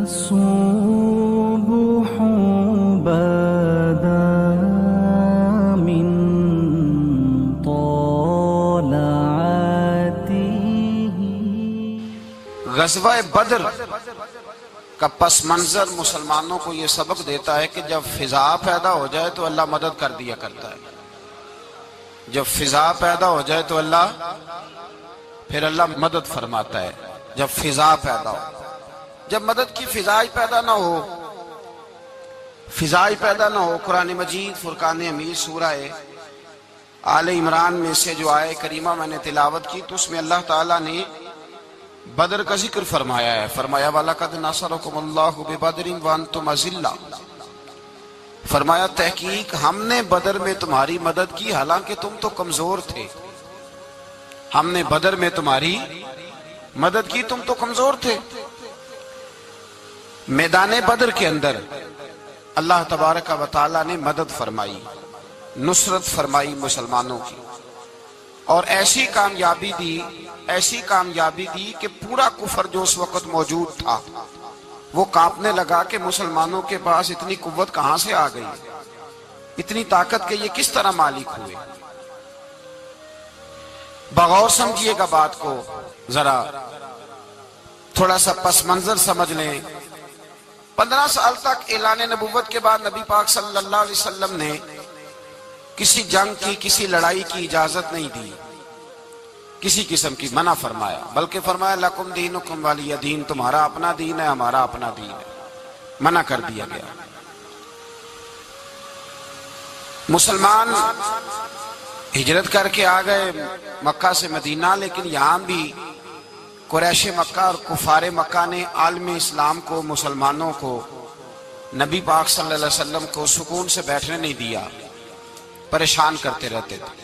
الصبح بدا من طلعته۔ غزوہ بدر کا پس منظر مسلمانوں کو یہ سبق دیتا ہے کہ جب فضا پیدا ہو جائے تو اللہ مدد کر دیا کرتا ہے۔ جب فضا پیدا ہو جائے تو پھر اللہ مدد فرماتا ہے۔ جب فضا پیدا ہو، جب مدد کی فضا ہی پیدا نہ ہو، قرآن مجید فرقان حمید سورہ آل عمران میں سے جو آیہ کریمہ میں نے تلاوت کی تو اس میں اللہ تعالیٰ نے بدر کا ذکر فرمایا ہے۔ فرمایا وَلَقَدْ نَصَرَكُمُ اللَّهُ بِبَدْرٍ وَأَنْتُمْ أَذِلَّةٌ، فرمایا تحقیق ہم نے بدر میں تمہاری مدد کی حالانکہ تم تو کمزور تھے۔ ہم نے بدر میں تمہاری مدد کی، تم تو کمزور تھے۔ میدان بدر کے اندر اللہ تبارک و تعالیٰ نے مدد فرمائی، نصرت فرمائی مسلمانوں کی، اور ایسی کامیابی دی کہ پورا کفر جو اس وقت موجود تھا وہ کانپنے لگا کہ مسلمانوں کے پاس اتنی قوت کہاں سے آ گئی، اتنی طاقت کہ یہ کس طرح مالک ہوئے۔ بغور سمجھیے گا بات کو، ذرا تھوڑا سا پس منظر سمجھ لیں۔ 15 سال تک اعلان نبوت کے بعد نبی پاک صلی اللہ علیہ وسلم نے کسی جنگ کی، کسی لڑائی کی اجازت نہیں دی، کسی قسم کی منع فرمایا، بلکہ فرمایا لکم دینکم ولی دین، تمہارا اپنا دین ہے، ہمارا اپنا دین ہے، منع کر دیا گیا۔ مسلمان ہجرت کر کے آ گئے مکہ سے مدینہ، لیکن یہاں بھی قریش مکہ اور کفار مکہ نے عالم اسلام کو، مسلمانوں کو، نبی پاک صلی اللہ علیہ وسلم کو سکون سے بیٹھنے نہیں دیا، پریشان کرتے رہتے تھے۔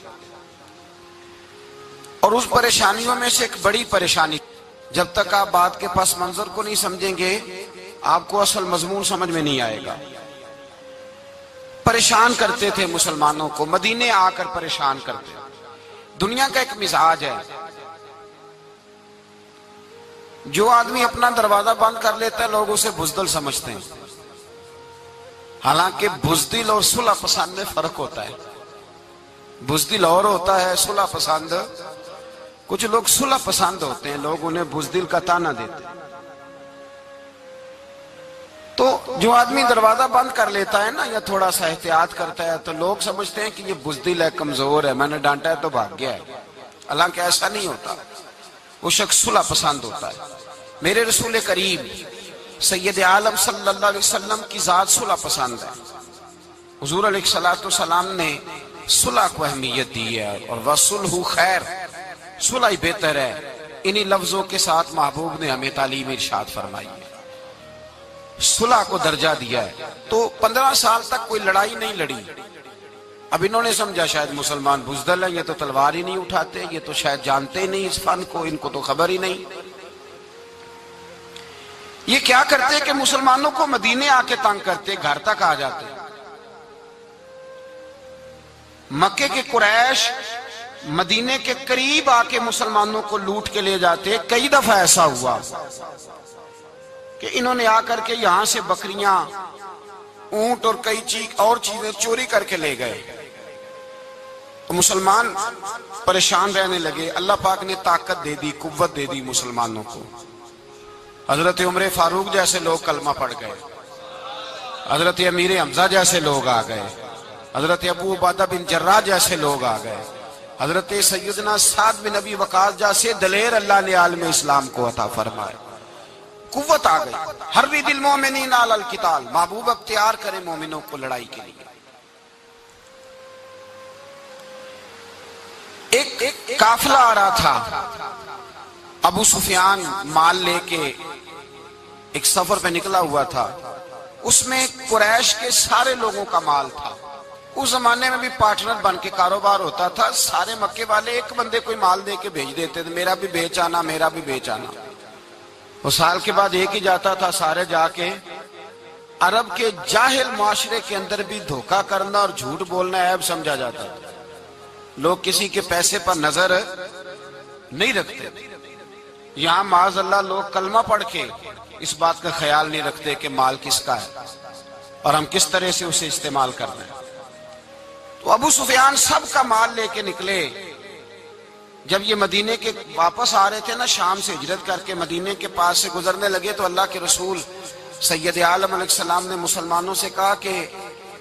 اور اس پریشانیوں میں سے ایک بڑی پریشانی، جب تک آپ بات کے پس منظر کو نہیں سمجھیں گے آپ کو اصل مضمون سمجھ میں نہیں آئے گا۔ پریشان کرتے تھے مسلمانوں کو، مدینے آ کر پریشان کرتے۔ دنیا کا ایک مزاج ہے، جو آدمی اپنا دروازہ بند کر لیتا ہے لوگ اسے بزدل سمجھتے ہیں، حالانکہ بزدل اور صلح پسند میں فرق ہوتا ہے۔ بزدل اور ہوتا ہے، صلح پسند، کچھ لوگ صلح پسند ہوتے ہیں، لوگ انہیں بزدل کا طعنہ دیتے ہیں۔ تو جو آدمی دروازہ بند کر لیتا ہے نا، یا تھوڑا سا احتیاط کرتا ہے، تو لوگ سمجھتے ہیں کہ یہ بزدل ہے، کمزور ہے، میں نے ڈانٹا ہے تو بھاگ گیا ہے، حالانکہ ایسا نہیں ہوتا، وہ شخص صلح پسند ہوتا ہے۔ میرے رسول کریم سید عالم صلی اللہ علیہ وسلم کی ذات صلح پسند ہے۔ حضور علیہ السلام نے صلح کو اہمیت دی ہے، اور وَصُلْحُ خیر، صلح ہی بہتر ہے۔ انہی لفظوں کے ساتھ محبوب نے ہمیں تعلیم ارشاد فرمائی ہے، صلح کو درجہ دیا ہے۔ تو 15 سال تک کوئی لڑائی نہیں لڑی۔ اب انہوں نے سمجھا شاید مسلمان بزدل ہیں، یہ تو تلوار ہی نہیں اٹھاتے، یہ تو شاید جانتے ہی نہیں اس فن کو، ان کو تو خبر ہی نہیں۔ یہ کیا کرتے کہ مسلمانوں کو مدینے آ کے تنگ کرتے، گھر تک آ جاتے۔ مکے کے قریش مدینے کے قریب آ کے مسلمانوں کو لوٹ کے لے جاتے۔ کئی دفعہ ایسا ہوا کہ انہوں نے آ کر کے یہاں سے بکریاں، اونٹ اور کئی اور چیزیں چوری کر کے لے گئے۔ تو مسلمان پریشان رہنے لگے۔ اللہ پاک نے طاقت دے دی، قوت دے دی مسلمانوں کو۔ حضرت عمر فاروق جیسے لوگ کلمہ پڑھ گئے، حضرت امیر حمزہ جیسے لوگ آ گئے، حضرت ابو عبیدہ بن جراح جیسے لوگ آ گئے، حضرت سیدنا سعد بن ابی وقاص جیسے دلیر اللہ نے عالم اسلام کو عطا فرمائے۔ قوت آ گئی۔ حرِّضِ المؤمنین علی القتال، محبوب اختیار کرے مومنوں کو لڑائی کے لیے۔ ایک قافلہ آ رہا تھا، ابو سفیان مال لے کے ایک سفر پہ نکلا ہوا تھا، اس میں قریش کے سارے لوگوں کا مال تھا۔ اس زمانے میں بھی پارٹنر بن کے کاروبار ہوتا تھا، سارے مکے والے ایک بندے کوئی مال دے کے بھیج دیتے تھے، میرا بھی بیچ آنا، میرا بھی بیچ آنا۔ وہ سال کے بعد ایک ہی جاتا تھا، سارے جا کے عرب کے جاہل معاشرے کے اندر بھی دھوکہ کرنا اور جھوٹ بولنا عیب سمجھا جاتا تھا۔ لوگ کسی کے پیسے پر نظر نہیں رکھتے۔ یہاں معاذ اللہ لوگ کلمہ پڑھ کے اس بات کا خیال نہیں رکھتے کہ مال کس کا ہے اور ہم کس طرح سے اسے استعمال کرنا ہے۔ تو ابو سفیان سب کا مال لے کے نکلے۔ جب یہ مدینے کے واپس آ رہے تھے نا، شام سے ہجرت کر کے مدینے کے پاس سے گزرنے لگے، تو اللہ کے رسول سید عالم علیہ السلام نے مسلمانوں سے کہا کہ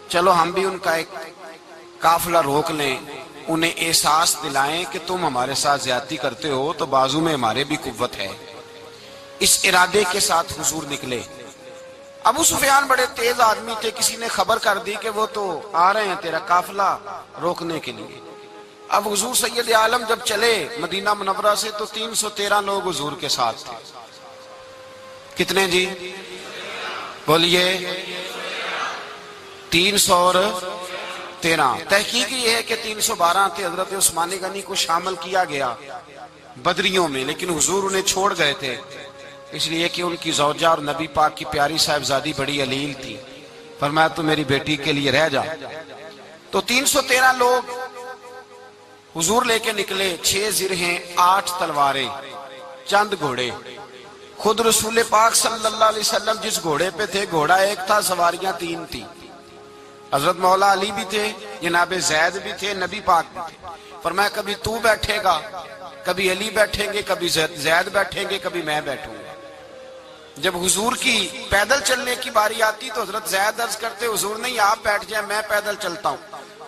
چلو ہم بھی ان کا ایک قافلہ روک لیں، انہیں احساس دلائیں کہ تم ہمارے ساتھ زیادتی کرتے ہو تو بازو میں ہمارے بھی قوت ہے۔ اس ارادے کے ساتھ حضور نکلے۔ ابو سفیان بڑے تیز آدمی تھے، کسی نے خبر کر دی کہ وہ تو آ رہے ہیں تیرا قافلہ روکنے کے لیے۔ اب حضور سید عالم جب چلے مدینہ منورہ سے تو 313 لوگ حضور کے ساتھ تھے۔ کتنے جی؟ بولیے 313۔ تحقیق یہ ہے کہ 312 تھے، حضرت عثمان غنی کو شامل کیا گیا بدریوں میں، لیکن حضور انہیں چھوڑ گئے تھے، اس لیے کہ ان کی زوجہ اور نبی پاک کی پیاری صاحبزادی بڑی علیل تھی۔ فرمایا تو میری بیٹی کے لیے رہ جا۔ تو 313 لوگ حضور لے کے نکلے، 6 زرہیں، 8 تلواریں، چند گھوڑے۔ خود رسول پاک صلی اللہ علیہ وسلم جس گھوڑے پہ تھے، گھوڑا ایک تھا، سواریاں 3 تھی۔ حضرت مولا علی بھی تھے، جناب زید بھی تھے، نبی پاک بھی تھے۔ فرمایا کبھی تو بیٹھے گا، کبھی علی بیٹھیں گے، کبھی زید بیٹھیں گے، کبھی میں بیٹھوں گا۔ جب حضور کی پیدل چلنے کی باری آتی تو حضرت زید عرض کرتے حضور نہیں آپ بیٹھ جائیں میں پیدل چلتا ہوں۔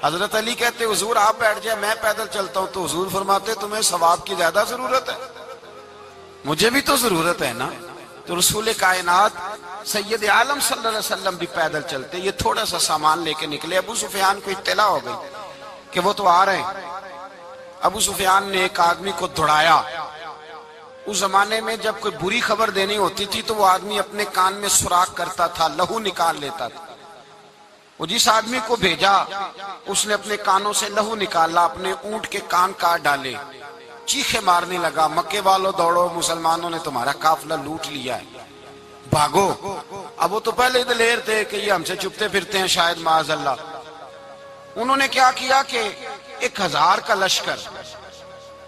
حضرت علی کہتے حضور آپ بیٹھ جائیں میں پیدل چلتا ہوں۔ تو حضور فرماتے تمہیں ثواب کی زیادہ ضرورت ہے، مجھے بھی تو ضرورت ہے نا۔ تو رسول کائنات سید عالم صلی اللہ علیہ وسلم بھی پیدل چلتے، یہ تھوڑا سا سامان لے کے نکلے۔ ابو سفیان کو اطلاع ہو گئی کہ وہ تو آ رہے ہیں۔ ابو سفیان نے ایک آدمی کو دوڑایا۔ اس زمانے میں جب کوئی بری خبر دینی ہوتی تھی تو وہ آدمی اپنے کان میں سوراخ کرتا تھا، لہو نکال لیتا تھا۔ وہ جس آدمی کو بھیجا اس نے اپنے کانوں سے لہو نکالا، اپنے اونٹ کے کان کاٹ ڈالے، چیخے مارنے لگا مکے والوں دوڑو، مسلمانوں نے تمہارا قافلہ لوٹ لیا ہے، بھاگو۔ اب وہ تو پہلے دلیر تھے کہ یہ ہم سے چھپتے پھرتے ہیں شاید معاذ اللہ۔ انہوں نے کیا کیا کہ 1000 کا لشکر،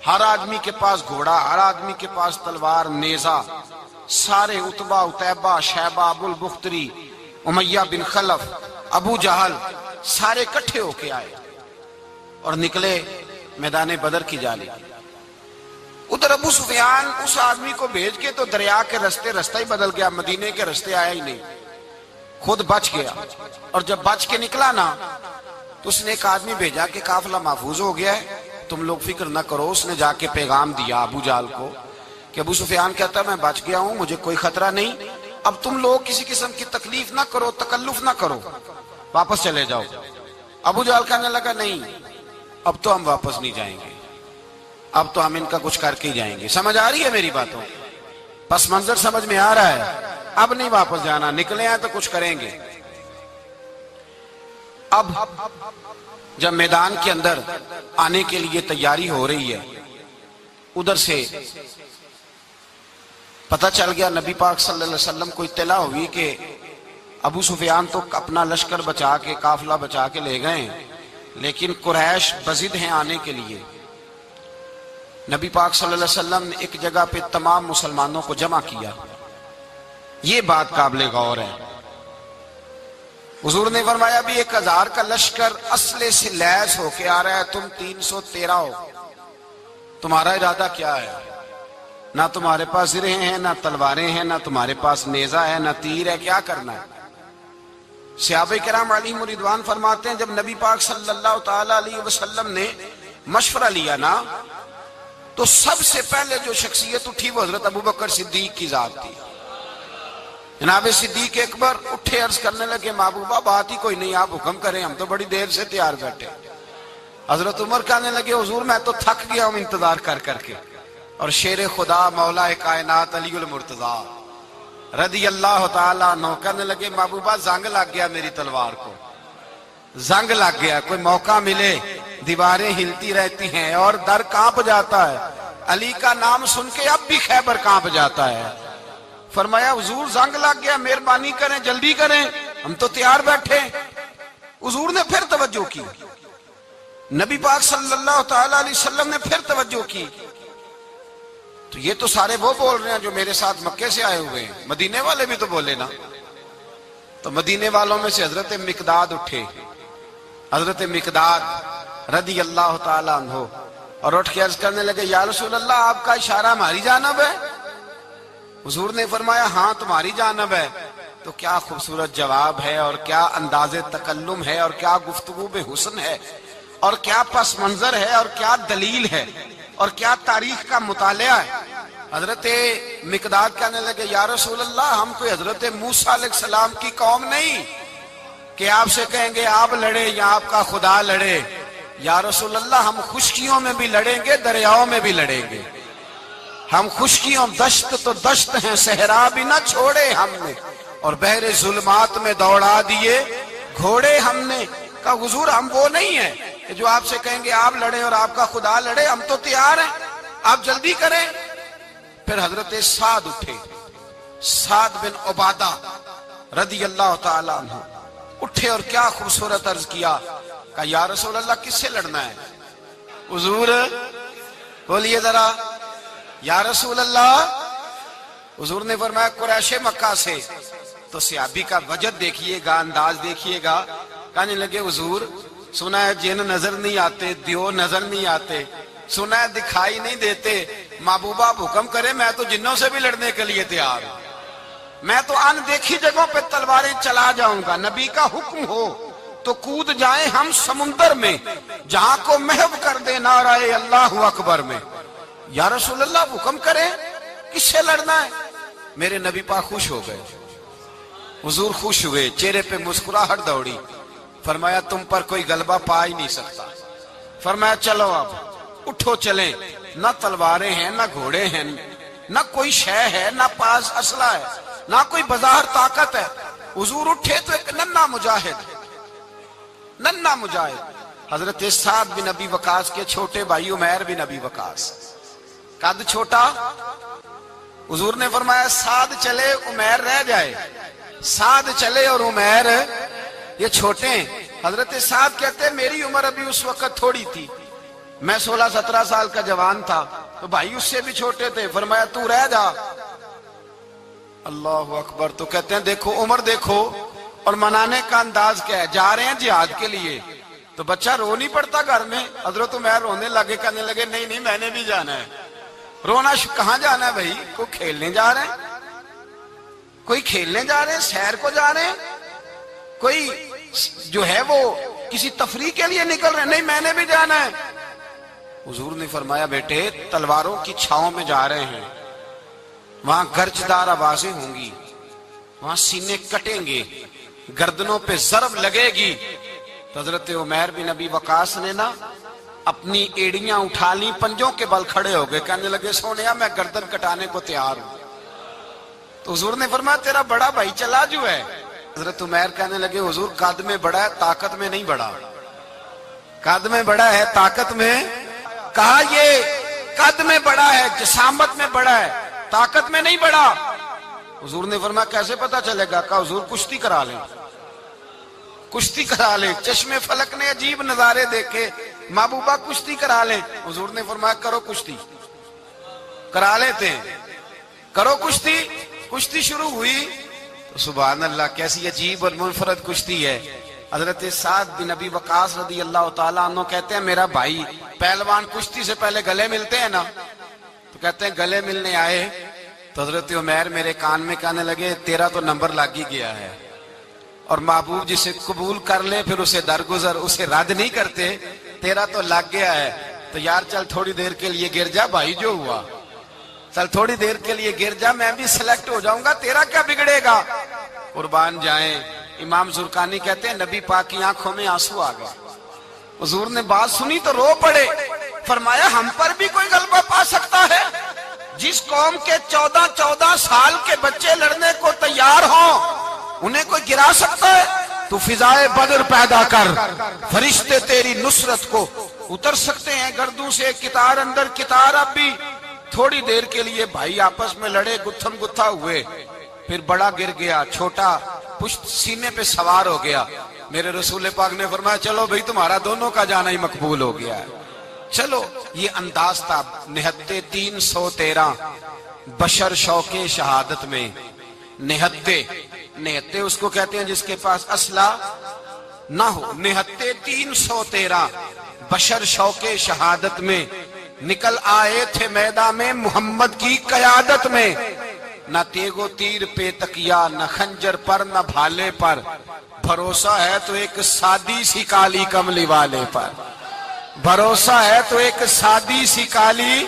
ہر آدمی کے پاس گھوڑا، ہر آدمی کے پاس تلوار، نیزہ، سارے عتبہ، عتیبہ، شیبہ، ابو البختری، امیہ بن خلف، ابو جہل، سارے کٹھے ہو کے آئے اور نکلے میدان بدر کی جانب۔ ادھر ابو سفیان اس آدمی کو بھیج کے تو دریا کے رستہ ہی بدل گیا، مدینے کے رستے آیا ہی نہیں، خود بچ گیا۔ اور جب بچ کے نکلا نا تو اس نے ایک آدمی بھیجا کہ قافلہ محفوظ ہو گیا ہے، تم لوگ فکر نہ کرو۔ اس نے جا کے پیغام دیا ابو جہل کو کہ ابو سفیان کہتا میں بچ گیا ہوں، مجھے کوئی خطرہ نہیں، اب تم لوگ کسی قسم کی تکلیف نہ کرو، تکلف نہ کرو، واپس چلے جاؤ۔ ابو جہل کہنے لگا نہیں اب تو ہم واپس نہیں جائیں گے، اب تو ہم ان کا کچھ کر کے ہی جائیں گے۔ سمجھ آ رہی ہے میری باتوں؟ پس منظر سمجھ میں آ رہا ہے؟ اب نہیں واپس جانا، نکلے ہیں تو کچھ کریں گے۔ اب جب میدان کے اندر آنے کے لیے تیاری ہو رہی ہے، ادھر سے پتہ چل گیا، نبی پاک صلی اللہ علیہ وسلم کو اطلاع ہوئی کہ ابو سفیان تو اپنا لشکر بچا کے، قافلہ بچا کے لے گئے، لیکن قریش بضد ہیں آنے کے لیے۔ نبی پاک صلی اللہ علیہ وسلم نے ایک جگہ پہ تمام مسلمانوں کو جمع کیا۔ یہ بات قابل غور ہے۔ حضور نے فرمایا بھی 1000 کا لشکر اسلحے سے لیس ہو کے آ رہا ہے، تم 313 ہو، تمہارا ارادہ کیا ہے؟ نہ تمہارے پاس زرہیں ہیں، نہ تلواریں ہیں، نہ تمہارے پاس نیزہ ہے، نہ تیر ہے، کیا کرنا ہے؟ صحابہ کرام علیہم رضوان فرماتے ہیں جب نبی پاک صلی اللہ تعالی علیہ وسلم نے مشورہ لیا نا تو سب سے پہلے جو شخصیت اٹھی وہ حضرت ابوبکر صدیق کی ذات تھی۔ جناب صدیق اکبر اٹھے، عرض کرنے لگے محبوبہ بات ہی کوئی نہیں، آپ حکم کریں، ہم تو بڑی دیر سے تیار بیٹھے۔ حضرت عمر کہنے لگے حضور میں تو تھک گیا ہوں انتظار کر کر کے۔ اور شیر خدا مولا کائنات علی المرتضیٰ رضی اللہ تعالیٰ عنہ کہنے لگے محبوبہ زنگ لگ گیا میری تلوار کو، زنگ لگ گیا، کوئی موقع ملے دیواریں ہلتی رہتی ہیں اور در کانپ جاتا ہے، علی کا نام سن کے اب بھی خیبر کانپ جاتا ہے۔ فرمایا حضور زنگ لگ گیا، مہربانی کریں جلدی کریں، ہم تو تیار بیٹھے۔ حضور نے پھر توجہ کی، نبی پاک صلی اللہ تعالی علیہ وسلم نے پھر توجہ کی، تو یہ تو سارے وہ بول رہے ہیں جو میرے ساتھ مکے سے آئے ہوئے ہیں، مدینے والے بھی تو بولے نا۔ تو مدینے والوں میں سے حضرت مقداد اٹھے، حضرت مقداد رضی اللہ تعالیٰ عنہ، اور اٹھ کے عرض کرنے لگے یا رسول اللہ آپ کا اشارہ ہماری جانب ہے؟ حضور نے فرمایا ہاں تمہاری جانب ہے۔ تو کیا خوبصورت جواب ہے، اور کیا انداز تکلم ہے، اور کیا گفتگو بے حسن ہے، اور کیا پس منظر ہے، اور کیا دلیل ہے، اور کیا تاریخ کا مطالعہ ہے۔ حضرت مقداد کہنے لگے یا رسول اللہ ہم کوئی حضرت موسیٰ علیہ السلام کی قوم نہیں کہ آپ سے کہیں گے آپ لڑے یا آپ کا خدا لڑے۔ یا رسول اللہ ہم خشکیوں میں بھی لڑیں گے، دریاؤں میں بھی لڑیں گے۔ ہم خشکیوں، دشت تو دشت ہیں، صحرا بھی نہ چھوڑے ہم نے، اور بحر ظلمات میں دوڑا دیے گھوڑے ہم نے۔ کہا حضور ہم وہ نہیں ہیں کہ جو آپ سے کہیں گے آپ لڑیں اور آپ کا خدا لڑے، ہم تو تیار ہیں، آپ جلدی کریں۔ پھر حضرت سعد اٹھے، سعد بن عبادہ رضی اللہ تعالیٰ عنہ اٹھے اور کیا خوبصورت عرض کیا، کہا یا رسول اللہ کس سے لڑنا ہے؟ حضور بولیے ذرا یا رسول اللہ۔ حضور نے فرمایا قریش مکہ سے۔ تو صحابی کا وجد دیکھیے گا، انداز دیکھیے گا، کہنے لگے حضور سنا ہے جن نظر نہیں آتے، دیو نظر نہیں آتے، سنا ہے دکھائی نہیں دیتے، محبوبہ آپ حکم کرے میں تو جنوں سے بھی لڑنے کے لیے تیار ہوں، میں تو ان دیکھی جگہوں پہ تلواریں چلا جاؤں گا، نبی کا حکم ہو تو کود جائیں ہم سمندر میں، جہاں کو محو کر دے نعرہ اللہ اکبر میں۔ یا رسول اللہ حکم کریں کس سے لڑنا ہے؟ میرے نبی پاک خوش ہو گئے، حضور خوش ہوئے، چہرے پہ مسکراہٹ دوڑی، فرمایا تم پر کوئی غلبہ پا ہی نہیں سکتا۔ فرمایا چلو اب اٹھو چلیں، نہ تلواریں ہیں نہ گھوڑے ہیں، نہ کوئی شے ہے، نہ پاس اسلحہ ہے، نہ کوئی بظاہر طاقت ہے۔ حضور اٹھے تو ایک ننھا مجاہد حضرت سعد بن ابی وقاص کے چھوٹے بھائی عمیر بن ابی وقاص، قد چھوٹا، حضور نے فرمایا سعد چلے عمیر رہ جائے، سعد چلے اور عمیر یہ چھوٹے ہیں۔ حضرت سعد کہتے ہیں میری عمر ابھی اس وقت تھوڑی تھی، میں 16-17 سال کا جوان تھا، تو بھائی اس سے بھی چھوٹے تھے، فرمایا تو رہ جا۔ اللہ اکبر۔ تو کہتے ہیں دیکھو عمر دیکھو، اور منانے کا انداز کیا ہے، جا رہے ہیں جہاد کے لیے، تو بچہ رو نہیں پڑتا گھر میں۔ حضرت عمیر رونے لگے، کہنے لگے نہیں نہیں میں نے بھی جانا ہے۔ رونا کہاں جانا ہے بھائی؟ کوئی کھیلنے جا رہے ہیں، کوئی کھیلنے جا رہے ہیں، سیر کو جا رہے ہیں، کوئی جو ہے وہ کسی تفریح کے لیے نکل رہے ہیں، نہیں میں نے بھی جانا ہے۔ حضور نے فرمایا بیٹے تلواروں کی چھاؤں میں جا رہے ہیں، وہاں گرجدار آوازیں ہوں گی، وہاں سینے کٹیں گے، گردنوں پہ ضرب لگے گی۔ تو حضرت عمیر بن ابی وقاص نے نا اپنی ایڑیاں اٹھا لی، پنجوں کے بل کھڑے ہو گئے، کہنے لگے سونیا میں گردن کٹانے کو تیار ہوں۔ تو حضور نے فرمایا تیرا بڑا بھائی چلا جو ہے۔ حضرت عمیر کہنے لگے حضور قد میں بڑا ہے، طاقت میں نہیں بڑا، قد میں بڑا ہے طاقت میں۔ کہا یہ قد میں بڑا ہے، جسامت میں بڑا ہے، طاقت میں نہیں بڑا۔ حضور نے فرمایا کیسے پتا چلے گا؟ کہا حضور کشتی کرا لیں، کشتی کرا لیں۔ چشم فلک نے عجیب نظارے دیکھے، محبوبہ کشتی کرا لیں۔ حضور نے فرمایا کرو کشتی، کرا لیتے ہیں، کرو کشتی۔ کشتی شروع ہوئی تو سبحان اللہ کیسی عجیب اور منفرد کشتی ہے۔ حضرت سعد بن ابی وقاص رضی اللہ تعالیٰ عنہ کہتے ہیں میرا بھائی پہلوان کشتی سے پہلے گلے ملتے ہیں نا، تو کہتے ہیں گلے ملنے آئے تو حضرت عمیر میرے کان میں کہنے لگے تیرا تو نمبر لگ ہی گیا ہے، اور محبوب جسے قبول کر لے پھر اسے درگزر، اسے رد نہیں کرتے، تیرا تو لگ گیا ہے، تو یار چل تھوڑی دیر کے لیے گر جا بھائی، جو ہوا چل تھوڑی دیر کے لیے گر جا، میں بھی سلیکٹ ہو جاؤں گا، تیرا کیا بگڑے گا۔ قربان جائیں، امام زرقانی کہتے ہیں نبی پاک کی آنکھوں میں آنسو آ گئے، حضور نے بات سنی تو رو پڑے، فرمایا ہم پر بھی کوئی غلبہ پا سکتا ہے؟ جس قوم کے 14 سال کے بچے لڑنے کو تیار ہوں انہیں کوئی گرا سکتا ہے؟ تو فضائے بدر پیدا کر، فرشتے تیری نصرت کو اتر سکتے ہیں گردوں سے، کتار اندر کتار۔ اب بھی تھوڑی دیر کے لیے بھائی آپس میں لڑے، گتھم گتھا ہوئے، پھر بڑا گر گیا، چھوٹا پشت سینے پہ سوار ہو گیا۔ میرے رسول پاک نے فرمایا چلو بھئی تمہارا دونوں کا جانا ہی مقبول ہو گیا ہے، چلو یہ انداز تھا. نہتے 313 بشر شوق شہادت میں. نہتے اس کو کہتے ہیں جس کے پاس اسلحہ نہ ہو. نہتے 313 بشر شوق شہادت میں نکل آئے تھے میدان میں محمد کی قیادت میں. نہ تیگ و تیر پہ تکیا، نہ خنجر پر نہ بھالے پر، بھروسہ ہے تو ایک سادی سی کالی کملی والے پر. بھروسہ ہے تو ایک سادی سی کالی،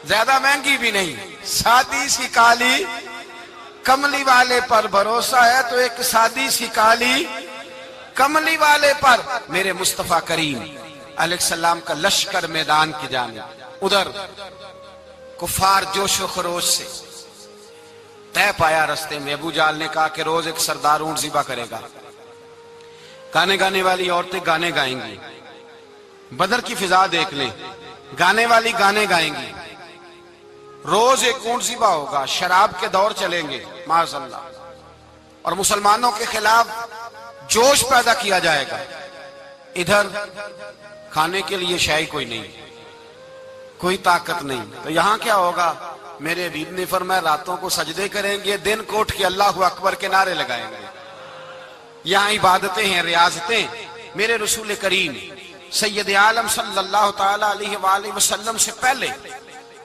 زیادہ مہنگی بھی نہیں، سادی سی کالی کملی والے پر. بھروسہ ہے تو ایک سادی سی کالی کملی والے پر. میرے مصطفیٰ کریم علیہ السلام کا لشکر میدان کی جانب، ادھر کفار جوش و خروش سے طے پایا رستے میں. ابو جہل نے کہا کہ روز ایک سردار اونٹ ذبح کرے گا. گانے گانے والی عورتیں گانے گائیں گی. بدر کی فضا دیکھ لیں، گانے والی گانے گائیں گی. روز ایک اونٹ ذبح ہوگا. شراب کے دور چلیں گے معاذ اللہ، اور مسلمانوں کے خلاف جوش پیدا کیا جائے گا. ادھر کھانے کے لیے شے کوئی نہیں، کوئی طاقت نہیں. تو یہاں کیا ہوگا؟ میرے حبیب نے فرمایا راتوں کو سجدے کریں گے، دن کو اٹھ کے اللہ اکبر کے نعرے لگائیں گے. یہاں عبادتیں ہیں، ریاضتیں. میرے رسول کریم سید عالم صلی اللہ تعالی علیہ وآلہ وسلم سے پہلے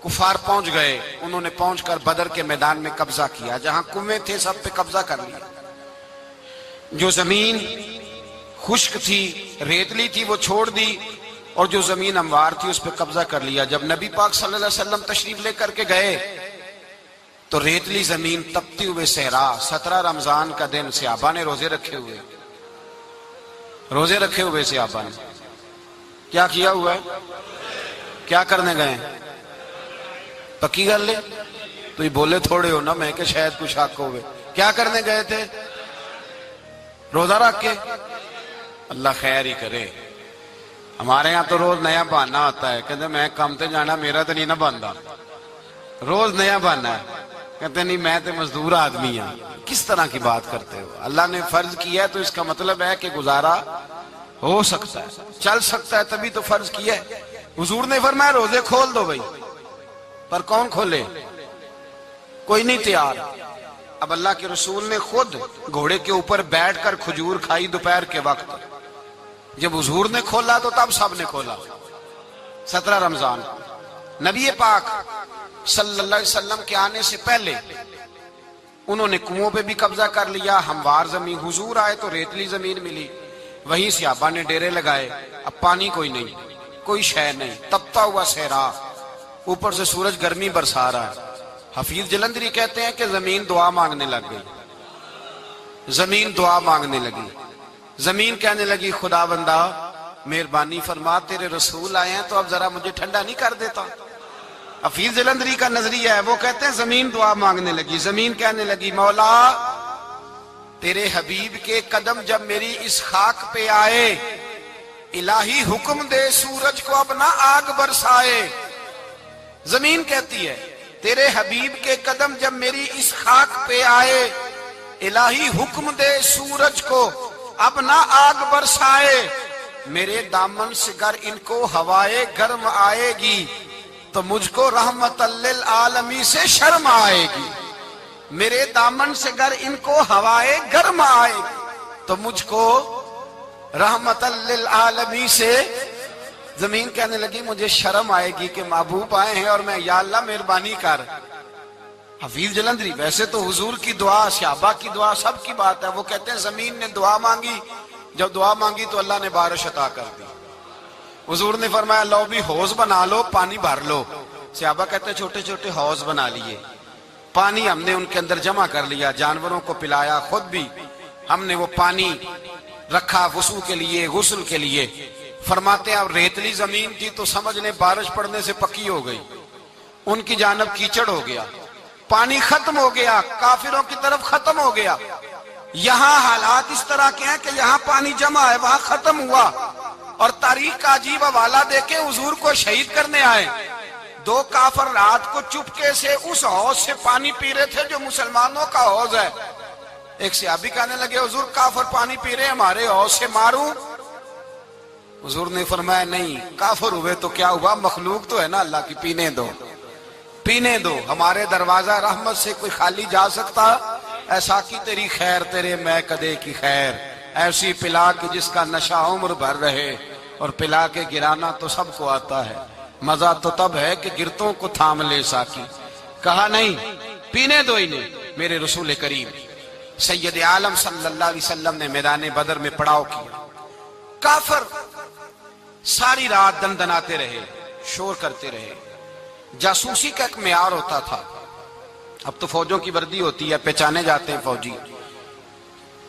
کفار پہنچ گئے. انہوں نے پہنچ کر بدر کے میدان میں قبضہ کیا. جہاں کنویں تھے سب پہ قبضہ کر لیا. جو زمین خشک تھی، ریتلی تھی، وہ چھوڑ دی، اور جو زمین ہموار تھی اس پہ قبضہ کر لیا. جب نبی پاک صلی اللہ علیہ وسلم تشریف لے کر کے گئے تو ریتلی زمین، تپتی ہوئے صحرا. 17 رمضان کا دن صحابہ نے روزے رکھے ہوئے صحابہ نے کیا کیا ہوا ہے؟ کیا کرنے گئے؟ پکی گل لے تو یہ بولے تھوڑے ہو نا، میں کہ شاید کچھ حق ہوئے. کیا کرنے گئے تھے؟ روزہ رکھ کے. اللہ خیر ہی کرے. ہمارے ہاں تو روز نیا بہانہ آتا ہے. کہتے میں کام تے جانا، میرا تو نہیں نہ بنتا. روز نیا بہانہ ہے. کہتے نہیں میں تو مزدور آدمی ہوں. کس طرح کی بات کرتے ہو؟ اللہ نے فرض کیا ہے تو اس کا مطلب ہے کہ گزارا ہو سکتا ہے، چل سکتا ہے، تبھی تو فرض کیا ہے. حضور نے فرمایا روزے کھول دو بھائی. پر کون کھولے؟ کوئی نہیں تیار. اب اللہ کے رسول نے خود گھوڑے کے اوپر بیٹھ کر کھجور کھائی دوپہر کے وقت. جب حضور نے کھولا تو تب سب نے کھولا. 17 رمضان نبی پاک صلی اللہ علیہ وسلم کے آنے سے پہلے انہوں نے کنووں پہ بھی قبضہ کر لیا. ہموار زمین. حضور آئے تو ریتلی زمین ملی. وہیں صحابہ نے ڈیرے لگائے. اب پانی کوئی نہیں، کوئی شے نہیں، تپتا ہوا صحرا، اوپر سے سورج گرمی برسا رہا ہے. حفیظ جلندری کہتے ہیں کہ زمین دعا مانگنے لگ گئی. زمین دعا مانگنے لگی. زمین کہنے لگی خدا بندہ مہربانی فرما، تیرے رسول آئے ہیں تو اب ذرا مجھے ٹھنڈا نہیں کر دیتا. حفیظ جلندری کا نظریہ ہے، وہ کہتے ہیں زمین دعا مانگنے لگی. زمین کہنے لگی مولا تیرے حبیب کے قدم جب میری اس خاک پہ آئے، الہی حکم دے سورج کو اب نہ آگ برسائے. زمین کہتی ہے تیرے حبیب کے قدم جب میری اس خاک پہ آئے، الہی حکم دے سورج کو اب نہ آگ برسائے. میرے دامن سے گر ان کو ہوائے گرم آئے گی تو مجھ کو رحمت للعالمین سے شرم آئے گی. میرے دامن سے گر ان کو ہوائے گرم آئے گی تو مجھ کو رحمت للعالمین سے. زمین کہنے لگی مجھے شرم آئے گی کہ محبوب آئے ہیں اور میں یا اللہ مہربانی کر. حفیظ جلندری ویسے تو حضور کی دعا، صحابہ کی دعا، سب کی بات ہے. وہ کہتے ہیں زمین نے دعا مانگی، جب دعا مانگی تو اللہ نے بارش عطا کر دی. حضور نے فرمایا لو بھی حوض بنا لو، پانی بھر لو. صحابہ کہتے ہیں چھوٹے چھوٹے حوض بنا لیے، پانی ہم نے ان کے اندر جمع کر لیا، جانوروں کو پلایا، خود بھی ہم نے وہ پانی رکھا وضو کے لیے، غسل کے لیے. فرماتے ہیں اب ریتلی زمین تھی تو سمجھ لیں بارش پڑنے سے پکی ہو گئی. ان کی جانب کیچڑ ہو گیا، پانی ختم ہو گیا، کافروں کی طرف ختم ہو گیا. یہاں حالات اس طرح کے ہیں کہ یہاں پانی جمع ہے، وہاں ختم ہوا. اور تاریخ کا عجیب حوالہ دیکھیں، حضور کو شہید کرنے آئے 2 کافر رات کو چپکے سے اس حوض سے پانی پی رہے تھے جو مسلمانوں کا حوض ہے. ایک صحابی کہنے لگے حضور کافر پانی پی رہے ہیں، ہمارے حوض سے ماروں؟ حضور نے فرمایا نہیں، کافر ہوئے تو کیا ہوا، مخلوق تو ہے نا اللہ کی، پینے دو پینے دو، ہمارے دروازہ رحمت سے کوئی خالی جا سکتا؟ ایسا کی تیری خیر تیرے میں کدے کی خیر، ایسی پلا کہ جس کا نشہ عمر بھر رہے، اور پلا کے گرانا تو سب کو آتا ہے، مزہ تو تب ہے کہ گرتوں کو تھام لے ساکی۔ کہا نہیں، پینے دو انہیں۔ میرے رسول کریم سید عالم صلی اللہ علیہ وسلم نے میدان بدر میں پڑاؤ کیا۔ کافر ساری رات دندناتے رہے، شور کرتے رہے۔ جاسوسی کا ایک معیار ہوتا تھا، اب تو فوجوں کی وردی ہوتی ہے، پہچانے جاتے ہیں فوجی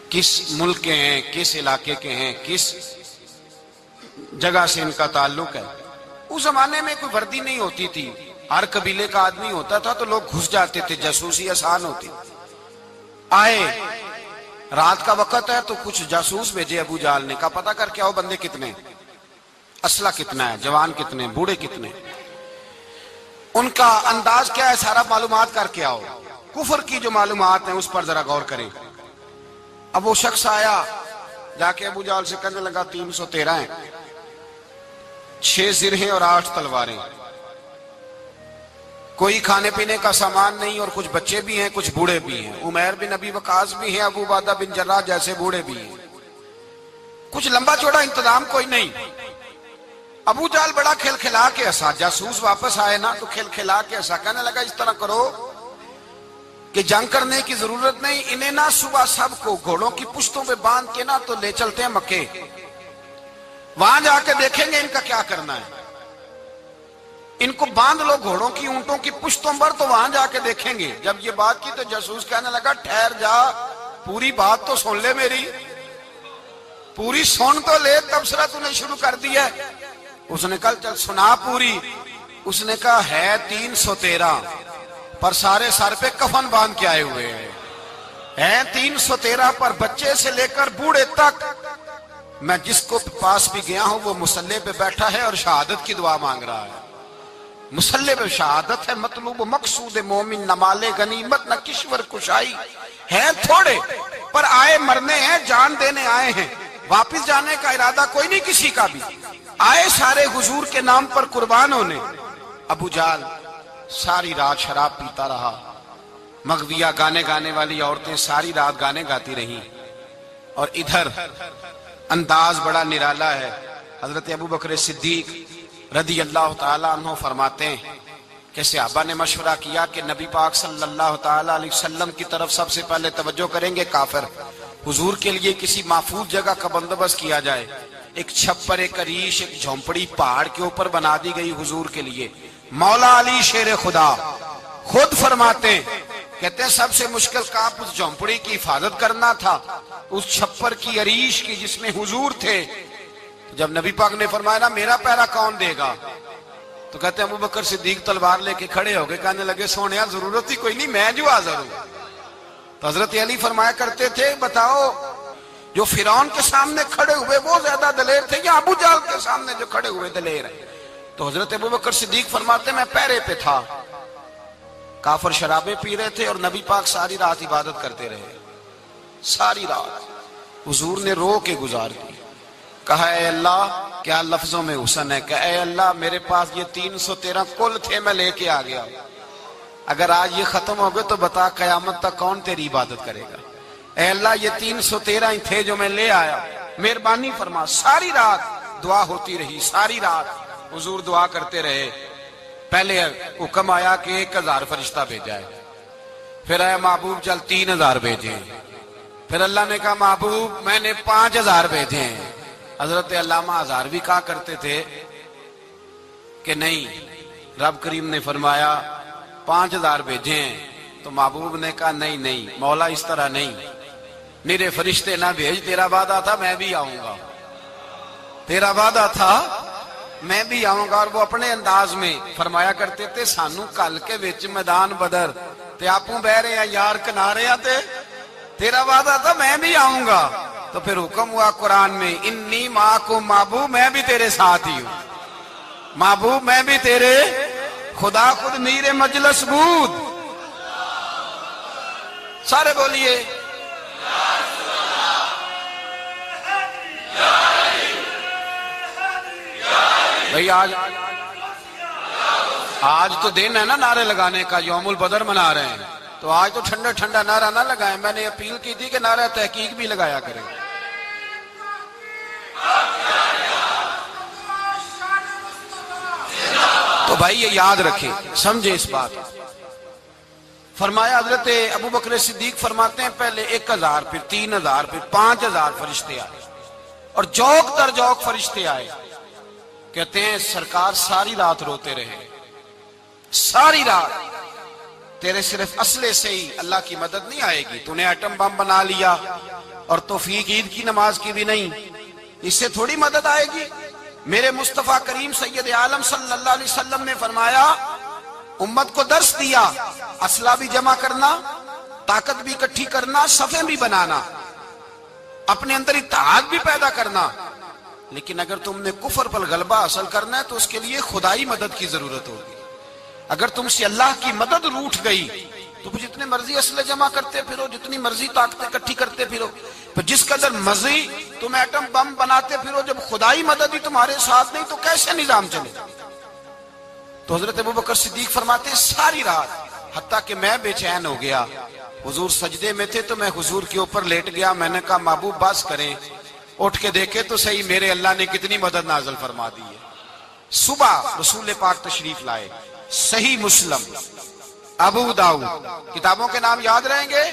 کس ملک کے ہیں، کس علاقے کے ہیں، کس جگہ سے ان کا تعلق ہے۔ اس زمانے میں کوئی وردی نہیں ہوتی تھی، ہر قبیلے کا آدمی ہوتا تھا تو لوگ گھس جاتے تھے، جاسوسی آسان ہوتی۔ آئے رات کا وقت ہے تو کچھ جاسوس بھیجے ابو جہل نے، کہا پتہ کر کے آؤ بندے کتنے، اسلحہ کتنا ہے، جوان کتنے، بوڑھے کتنے، ان کا انداز کیا ہے، سارا معلومات کر کے آؤ۔ کفر کی جو معلومات ہیں اس پر ذرا غور کریں۔ اب وہ شخص آیا، جا کے ابو جہل سے کہنے لگا 313 ہیں، 6 زرہیں اور 8 تلواریں، کوئی کھانے پینے کا سامان نہیں، اور کچھ بچے بھی ہیں، کچھ بوڑھے بھی ہیں، عمیر بن ابی وقاص بھی ہیں، ابو عبیدہ بن جراح جیسے بوڑھے بھی ہیں، کچھ لمبا چوڑا انتظام کوئی نہیں۔ ابو جہل بڑا کھل کھلا کے ہنسا، جاسوس واپس آئے نا تو کھل کھلا کے ہنسا، کہنے لگا اس طرح کرو کہ جنگ کرنے کی ضرورت نہیں، انہیں نا صبح سب کو گھوڑوں کی پشتوں پہ باندھ کے نا تو لے چلتے ہیں مکے، وہاں جا کے دیکھیں گے ان کا کیا کرنا ہے، ان کو باندھ لو گھوڑوں کی اونٹوں کی پشتوں پر، تو وہاں جا کے دیکھیں گے۔ جب یہ بات کی تو جاسوس کہنے لگا ٹھہر جا، پوری بات تو سن لے، میری پوری سن تو لے، تبصرہ تو نے شروع کر دیا ہے۔ اس نے کہا چل سنا پوری۔ اس نے کہا ہے 313 پر سارے سر پہ کفن باندھ کے آئے ہوئے ہیں 313 پر بچے سے لے کر بوڑھے تک، میں جس کو پاس بھی گیا ہوں وہ مسلح پہ بیٹھا ہے اور شہادت کی دعا مانگ رہا ہے۔ مسلح پہ شہادت ہے، مطلوب مقصود مومن نہ مال غنیمت نہ کشور کشائی، ہیں تھوڑے پر آئے مرنے ہیں، جان دینے آئے ہیں، واپس جانے کا ارادہ کوئی نہیں کسی کا بھی، آئے سارے حضور کے نام پر قربان ہونے۔ ابو جہل ساری رات شراب پیتا رہا، مغویہ گانے گانے والی عورتیں ساری رات گانے گاتی رہیں، اور ادھر انداز بڑا نرالا ہے۔ حضرت ابو بکر صدیق رضی اللہ تعالیٰ عنہ فرماتے ہیں کہ صحابہ نے مشورہ کیا کہ نبی پاک صلی اللہ تعالیٰ علیہ وسلم کی طرف سب سے پہلے توجہ کریں گے کافر، حضور کے لیے کسی محفوظ جگہ کا بندوبست کیا جائے، ایک چھپر، ایک عریش، ایک جھونپڑی پہاڑ کے اوپر بنا دی گئی حضور کے لیے۔ مولا علی شیر خدا خود فرماتے ہیں، کہتے ہیں سب سے مشکل کام اس جھونپڑی کی حفاظت کرنا تھا، اس چھپر کی، عریش کی جس میں حضور تھے۔ جب نبی پاک نے فرمایا نا میرا پہرا کون دے گا، تو کہتے ہیں ابو بکر صدیق تلوار لے کے کھڑے ہو گئے، کہنے لگے سونیا ضرورت ہی کوئی نہیں، میں جو حاضر ہوں۔ تو حضرت علی فرمایا کرتے تھے بتاؤ جو فرعون کے سامنے کھڑے ہوئے وہ زیادہ دلیر تھے یا ابو جہل کے سامنے جو کھڑے ہوئے دلیر ہیں؟ تو حضرت ابو بکر صدیق فرماتے میں پہرے پہ تھا، کافر شرابیں پی رہے تھے اور نبی پاک ساری رات عبادت کرتے رہے، ساری رات حضور نے رو کے گزار دی۔ کہا اے اللہ، کیا لفظوں میں حسن ہے کہ اے اللہ میرے پاس یہ 313 کل تھے، میں لے کے آ گیا، اگر آج یہ ختم ہو گئے تو بتا قیامت تک کون تیری عبادت کرے گا؟ اے اللہ یہ 313 ہی تھے جو میں لے آیا، مہربانی فرما۔ ساری رات دعا ہوتی رہی، ساری رات حضور دعا کرتے رہے۔ پہلے حکم آیا کہ 1000 فرشتہ بھیجا ہے، پھر آیا محبوب چل 3000 بھیجے، پھر اللہ نے کہا محبوب میں نے 5000 بھیجے ہیں۔ حضرت علامہ ہزار بھی کہا کرتے تھے کہ نہیں، رب کریم نے فرمایا 5000 بھیجے ہیں، تو محبوب نے کہا نہیں نہیں مولا اس طرح نہیں، میرے فرشتے نہ بھیج، تیرا وعدہ تھا میں بھی آؤں گا، تیرا وعدہ تھا میں بھی آؤں گا۔ اور وہ اپنے انداز میں فرمایا کرتے تھے سانو کل کے وچ میدان بدر تے آپوں بہ رہے ہیں یار کنارے آتے، تیرا وعدہ تھا میں بھی آؤں گا۔ تو پھر حکم ہوا قرآن میں انی معکم، محبوب میں بھی تیرے ساتھ ہی ہوں، محبوب میں بھی تیرے، خدا خود میر مجلس بود، سارے بولیے بھائی آج تو دن ہے نا نعرے لگانے کا، یوم البدر منا رہے ہیں، تو آج تو ٹھنڈا ٹھنڈا نعرہ نہ لگائیں. میں نے اپیل کی تھی کہ نعرہ تحقیق بھی لگایا کریں. تو بھائی یہ یاد رکھیں، سمجھے اس بات. فرمایا حضرت ابو بکر صدیق فرماتے ہیں پہلے 1000 پھر 3000 پھر 5000 فرشتے آئے اور جوق در جوق فرشتے آئے. کہتے ہیں سرکار ساری رات روتے رہے، ساری رات. تیرے صرف اسلحے سے ہی اللہ کی مدد نہیں آئے گی، تو نے ایٹم بم بنا لیا اور توفیق عید کی نماز کی بھی نہیں، اس سے تھوڑی مدد آئے گی. میرے مصطفیٰ کریم سید عالم صلی اللہ علیہ وسلم نے فرمایا، امت کو درس دیا، اسلحہ بھی جمع کرنا، طاقت بھی اکٹھی کرنا، صفیں بھی بنانا، اپنے اندر اتحاد بھی پیدا کرنا. لیکن اگر تم نے کفر پر غلبہ حاصل کرنا ہے تو اس کے لیے خدائی مدد کی ضرورت ہوگی. اگر تم سے اللہ کی مدد روٹھ گئی تو جتنے مرضی اسلحے جمع کرتے پھرو، جتنی مرضی طاقتیں اکٹھی کرتے پھرو، پھر جس قدر مرضی تم ایٹم بم بناتے پھرو، جب خدائی مدد ہی تمہارے ساتھ نہیں تو کیسے نظام چلے. تو حضرت ابوبکر صدیق فرماتے ہیں ساری رات، حتیٰ کہ میں بے چین ہو گیا. حضور سجدے میں تھے تو میں حضور کے اوپر لیٹ گیا. میں نے کہا محبوب بس کریں، اٹھ کے دیکھے تو صحیح میرے اللہ نے کتنی مدد نازل فرما دی ہے. صبح رسول پاک تشریف لائے. صحیح مسلم، ابو داؤد، کتابوں کے نام یاد رہیں گے.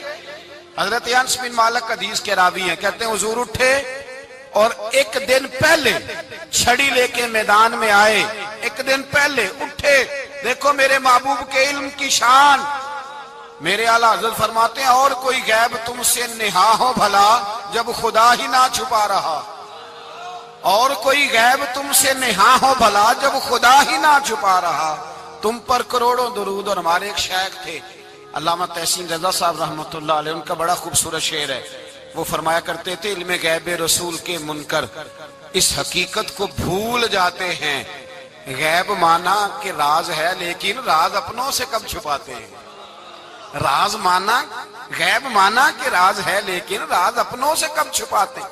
حضرت انس بن مالک حدیث کے راوی ہیں، کہتے ہیں حضور اٹھے اور ایک دن پہلے چھڑی لے کے میدان میں آئے. ایک دن پہلے اٹھے. دیکھو میرے محبوب کے علم کی شان. میرے اعلیٰ حضرت فرماتے ہیں اور کوئی غیب تم سے نہا ہو بھلا جب خدا ہی نہ چھپا رہا. اور کوئی غیب تم سے نہا ہو بھلا جب خدا ہی نہ چھپا رہا. تم پر کروڑوں درود. اور ہمارے ایک شیخ تھے علامہ تحسین رضا صاحب رحمۃ اللہ علیہ، ان کا بڑا خوبصورت شعر ہے. وہ فرمایا کرتے تھے علم غیب رسول کے منکر اس حقیقت کو بھول جاتے ہیں. غیب مانا کہ راز ہے لیکن راز اپنوں سے کب چھپاتے ہیں. راز مانا، غیب مانا کہ راز ہے لیکن راز اپنوں سے کب چھپاتے ہیں.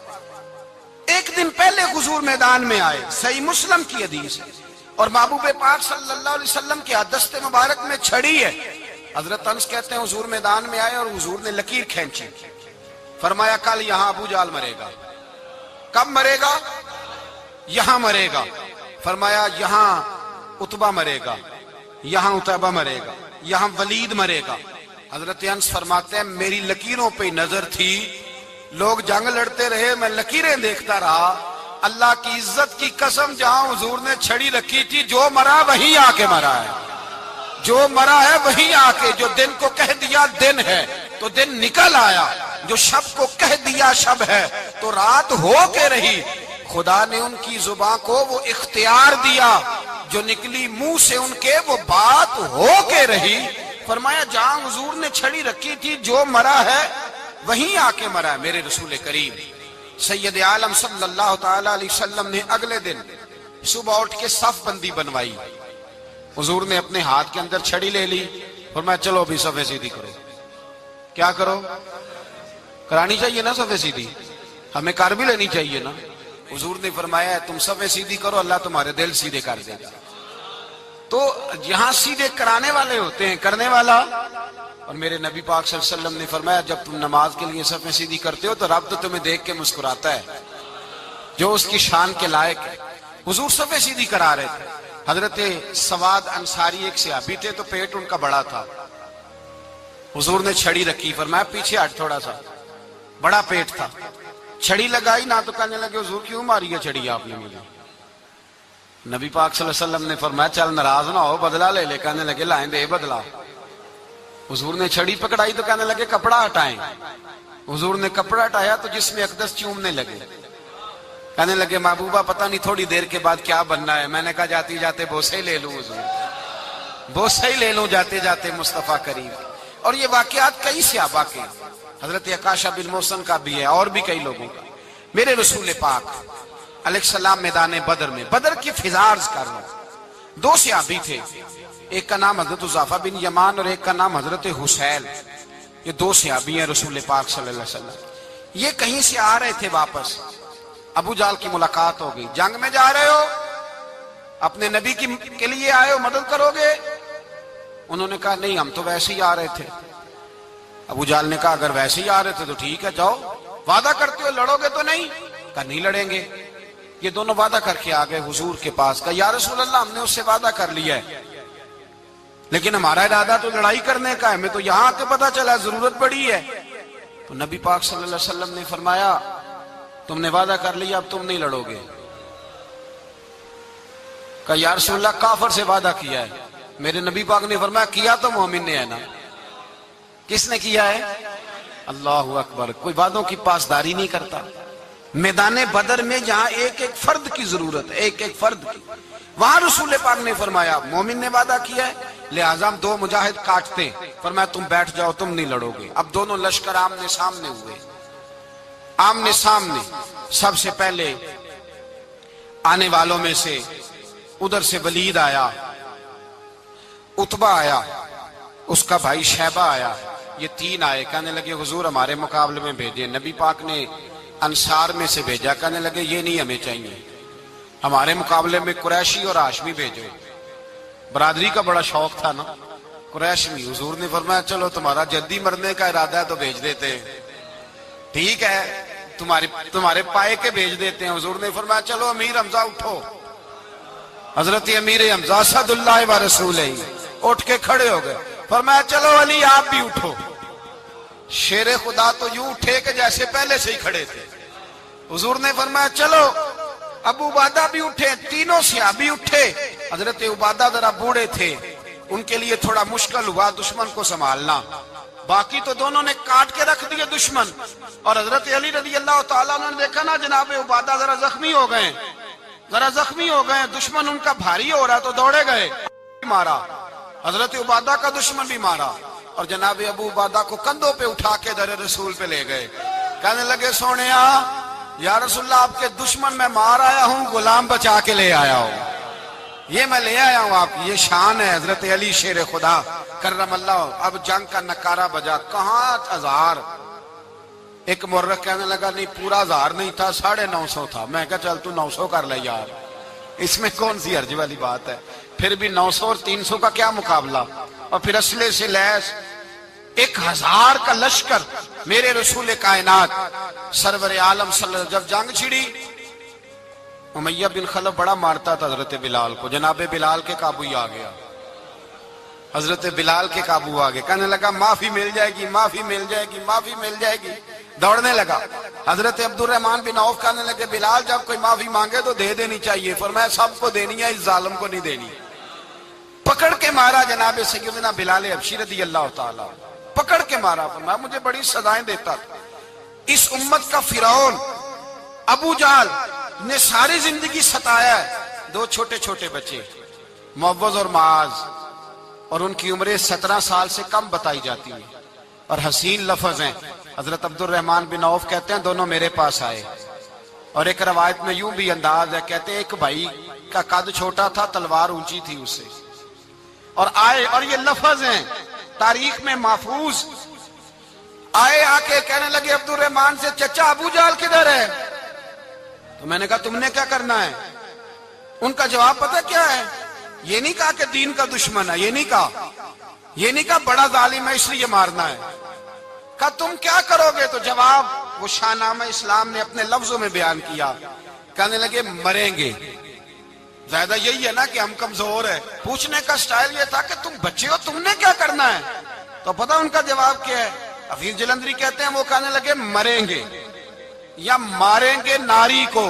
ایک دن پہلے حضور میدان میں آئے. صحیح مسلم کی حدیث ہے. اور محبوب پاک صلی اللہ علیہ وسلم کے دست مبارک میں چھڑی ہے. حضرت انس کہتے ہیں حضور میدان میں آئے اور حضور نے لکیر کھینچی. فرمایا کل یہاں ابو جال مرے گا. کب مرے گا؟ یہاں مرے گا. فرمایا یہاں عتبہ مرے گا، یہاں عتبہ مرے گا، یہاں ولید مرے گا. حضرت انس فرماتے ہیں میری لکیروں پہ نظر تھی، لوگ جنگ لڑتے رہے، میں لکیریں دیکھتا رہا. اللہ کی عزت کی قسم جہاں حضور نے چھڑی رکھی تھی، جو مرا وہیں آ کے مرا ہے. جو مرا ہے وہیں آ کے. جو دن کو کہہ دیا دن ہے تو دن نکل آیا. جو شب کو کہہ دیا شب ہے تو رات ہو کے رہی. خدا نے ان کی زبان کو وہ اختیار دیا، جو نکلی منہ سے ان کے وہ بات ہو کے رہی. فرمایا جہاں حضور نے چھڑی رکھی تھی جو مرا ہے وہیں آ کے مرا ہے. میرے رسول کریم سید عالم صلی اللہ تعالی علیہ وسلم نے اگلے دن صبح اٹھ کے صف بندی بنوائی. حضور نے اپنے ہاتھ کے اندر چھڑی لے لی. فرمایا چلو ابھی صفیں سیدھی کرو. کیا کرو؟ کرانی چاہیے نا صفیں سیدھی، ہمیں کر بھی لینی چاہیے نا. حضور نے فرمایا تم صفیں سیدھی کرو، اللہ تمہارے دل سیدھے کر دے گا. تو یہاں سیدھے کرانے والے ہوتے ہیں، کرنے والا. اور میرے نبی پاک صلی اللہ علیہ وسلم نے فرمایا جب تم نماز کے لیے صفیں سیدھی کرتے ہو تو رب تو تمہیں دیکھ کے مسکراتا ہے، جو اس کی شان کے لائق ہے. حضور صفیں سیدھی کرا رہے تھے. حضرت سواد انصاری ایک صحابی تھے تو پیٹ ان کا بڑا تھا. حضور نے چھڑی رکھی. فرمایا پیچھے ہٹ تھوڑا سا، بڑا پیٹ تھا. چھڑی لگائی نہ تو کہنے لگے حضور کیوں ماری ہے چھڑی آپ نے مجھے. نبی پاک صلی اللہ علیہ وسلم نے فرمایا چل ناراض نہ ہو، بدلہ لے لے. کہنے لگے لائیں دے بدلہ. حضور نے چھڑی پکڑائی تو کہنے لگے کپڑا ہٹائیں. حضور نے کپڑا ہٹایا تو جسم اقدس چومنے لگے. کہنے لگے محبوبہ پتہ نہیں تھوڑی دیر کے بعد کیا بننا ہے. میں نے کہا جاتی جاتے بوسے ہی لے لوں حضور، بوسے ہی لے لوں جاتے جاتے مصطفیٰ کریم. اور یہ واقعات کئی صحابہ کے، حضرت عکاشہ بن محصن کا بھی ہے اور بھی کئی لوگوں کا. میرے رسول پاک علیہ السلام میدان بدر میں، بدر کی فضا عرض کر رہا ہوں. دو صحابی تھے، ایک کا نام حضرت حذیفہ بن یمان اور ایک کا نام حضرت حسیل. یہ دو صحابی ہیں رسول پاک صلی اللہ علیہ وسلم. یہ کہیں سے آ رہے تھے واپس. ابو جال کی ملاقات ہو گئی. جنگ میں جا رہے ہو؟ اپنے نبی کے لیے آئے ہو، مدد کرو گے؟ انہوں نے کہا نہیں، ہم تو ویسے ہی آ رہے تھے۔ ابو جہل نے کہا اگر ویسے ہی آ رہے تھے تو ٹھیک ہے، جاؤ، وعدہ کرتے ہو لڑو گے تو نہیں؟ کہا نہیں لڑیں گے۔ یہ دونوں وعدہ کر کے آ گئے حضور کے پاس، کہا یا رسول اللہ ہم نے اس سے وعدہ کر لیا ہے، لیکن ہمارا ارادہ تو لڑائی کرنے کا ہے، ہمیں تو یہاں آ کے پتا چلا ضرورت پڑی ہے۔ تو نبی پاک صلی اللہ علیہ وسلم نے فرمایا تم نے وعدہ کر لیا، اب تم نہیں لڑو گے۔ کہا یا رسول اللہ کافر سے وعدہ کیا ہے۔ میرے نبی پاک نے فرمایا کیا تو مومن نے ہے نا۔ کس نے کیا ہے؟ اللہ اکبر۔ کوئی وعدوں کی پاسداری نہیں کرتا۔ میدان بدر میں جہاں ایک ایک فرد کی ضرورت ہے، ایک ایک فرد کی، وہاں رسول پاک نے فرمایا مومن نے وعدہ کیا ہے، لہٰذا ہم دو مجاہد کاٹتے، فرمایا تم بیٹھ جاؤ، تم نہیں لڑو گے۔ اب دونوں لشکر آمنے سامنے ہوئے، آمنے سامنے۔ سب سے پہلے آنے والوں میں سے ادھر سے ولید آیا، عتبہ آیا، اس کا بھائی شیبہ آیا، یہ تین آئے، کہنے لگے حضور ہمارے مقابلے میں بھیجے۔ نبی پاک نے انصار میں سے بھیجا، کہنے لگے یہ نہیں ہمیں چاہیے، ہمارے مقابلے میں قریشی اور ہاشمی بھیجو۔ برادری کا بڑا شوق تھا نا، قریش میں۔ حضور نے فرمایا چلو تمہارا جلدی مرنے کا ارادہ ہے تو بھیج دیتے ہیں، ٹھیک ہے تمہارے پائے کے بھیج دیتے ہیں۔ حضور نے فرمایا چلو امیر حمزہ اٹھو۔ حضرت امیر حمزہ اسد اللہ و رسولہ اٹھ کے کھڑے ہو گئے، فرمایا چلو علی آپ بھی اٹھو۔ شیر خدا تو یوں اٹھے کہ جیسے پہلے سے ہی کھڑے تھے۔ حضور نے فرمایا چلو ابو عبادہ بھی اٹھے، تینوں صحابی اٹھے۔ حضرت عبادہ ذرا بوڑھے تھے، ان کے لیے تھوڑا مشکل ہوا دشمن کو سنبھالنا، باقی تو دونوں نے کاٹ کے رکھ دیے دشمن۔ اور حضرت علی رضی اللہ تعالیٰ نے دیکھا نا جناب عبادہ ذرا زخمی ہو گئے، دشمن ان کا بھاری ہو رہا تو دوڑے گئے، مارا حضرت عبادہ کا دشمن بھی مارا، اور جناب ابو عبادہ کو کندھوں پہ اٹھا کے در رسول پہ لے گئے۔ کہنے لگے سونیا یا رسول اللہ آپ کے دشمن میں مار آیا ہوں، غلام بچا کے لے آیا ہوں، یہ میں لے آیا ہوں آپ کی، یہ شان ہے حضرت علی شیر خدا کرم اللہ۔ اب جنگ کا نکارہ بجا، کہاں 1000؟ ایک مورخ کہنے لگا نہیں پورا 1000 نہیں تھا، 950 تھا۔ میں کہا چل تو 900 کر لے یار، اس میں کون سی حرج والی بات ہے، پھر بھی 900 اور 300 کا کیا مقابلہ۔ اور پھر اسلحے سے لیس 1000 کا لشکر، میرے رسول کائنات سرور عالم صلی اللہ علیہ وسلم جب جنگ چھڑی، امیہ بن خلف بڑا مارتا تھا حضرت بلال کو، جناب بلال کے قابو ہی آ گیا، حضرت بلال کے قابو آ گئے، کہنے لگا معافی مل جائے گی، معافی مل جائے گی، معافی مل جائے گی، دوڑنے لگا۔ حضرت عبد الرحمن بن عوف کہنے لگے بلال جب کوئی معافی مانگے تو دے دینی چاہیے، فرمایا سب کو دینی ہے، اس ظالم کو نہیں دینی۔ پکڑ کے مارا جناب سیدنا بلال حبشی رضی اللہ تعالیٰ، پکڑ کے مارا، فرمایا مجھے بڑی سزائیں دیتا تھا۔ اس امت کا فرعون ابو جہل نے ساری زندگی ستایا ہے، دو چھوٹے چھوٹے بچے معوذ اور معاذ، اور ان کی عمریں 17 سال سے کم بتائی جاتی ہیں، اور حسین لفظ ہیں۔ حضرت عبد الرحمن بن عوف کہتے ہیں دونوں میرے پاس آئے، اور ایک روایت میں یوں بھی انداز ہے، کہتے ہیں ایک بھائی کا قد چھوٹا تھا، تلوار اونچی تھی اس سے، اور آئے، اور یہ لفظ ہیں تاریخ میں محفوظ، آئے آ کے کہنے لگے عبد الرحمن سے چچا ابو جہل کدھر ہے؟ تو میں نے کہا تم نے کیا کرنا ہے؟ ان کا جواب پتہ کیا ہے؟ یہ نہیں کہا کہ دین کا دشمن ہے، یہ نہیں کہا بڑا ظالم ہے اس لیے مارنا ہے، کہا تم کیا کرو گے؟ تو جواب وہ شاہ نامہ اسلام نے اپنے لفظوں میں بیان کیا، کہنے لگے مریں گے۔ زیادہ یہی ہے نا کہ ہم کمزور ہیں، پوچھنے کا سٹائل یہ تھا کہ تم بچے ہو، تم نے کیا کرنا ہے؟ تو پتہ ان کا جواب کیا ہے؟ حفیظ جلندری کہتے ہیں وہ کہنے لگے مریں گے یا ماریں گے ناری کو،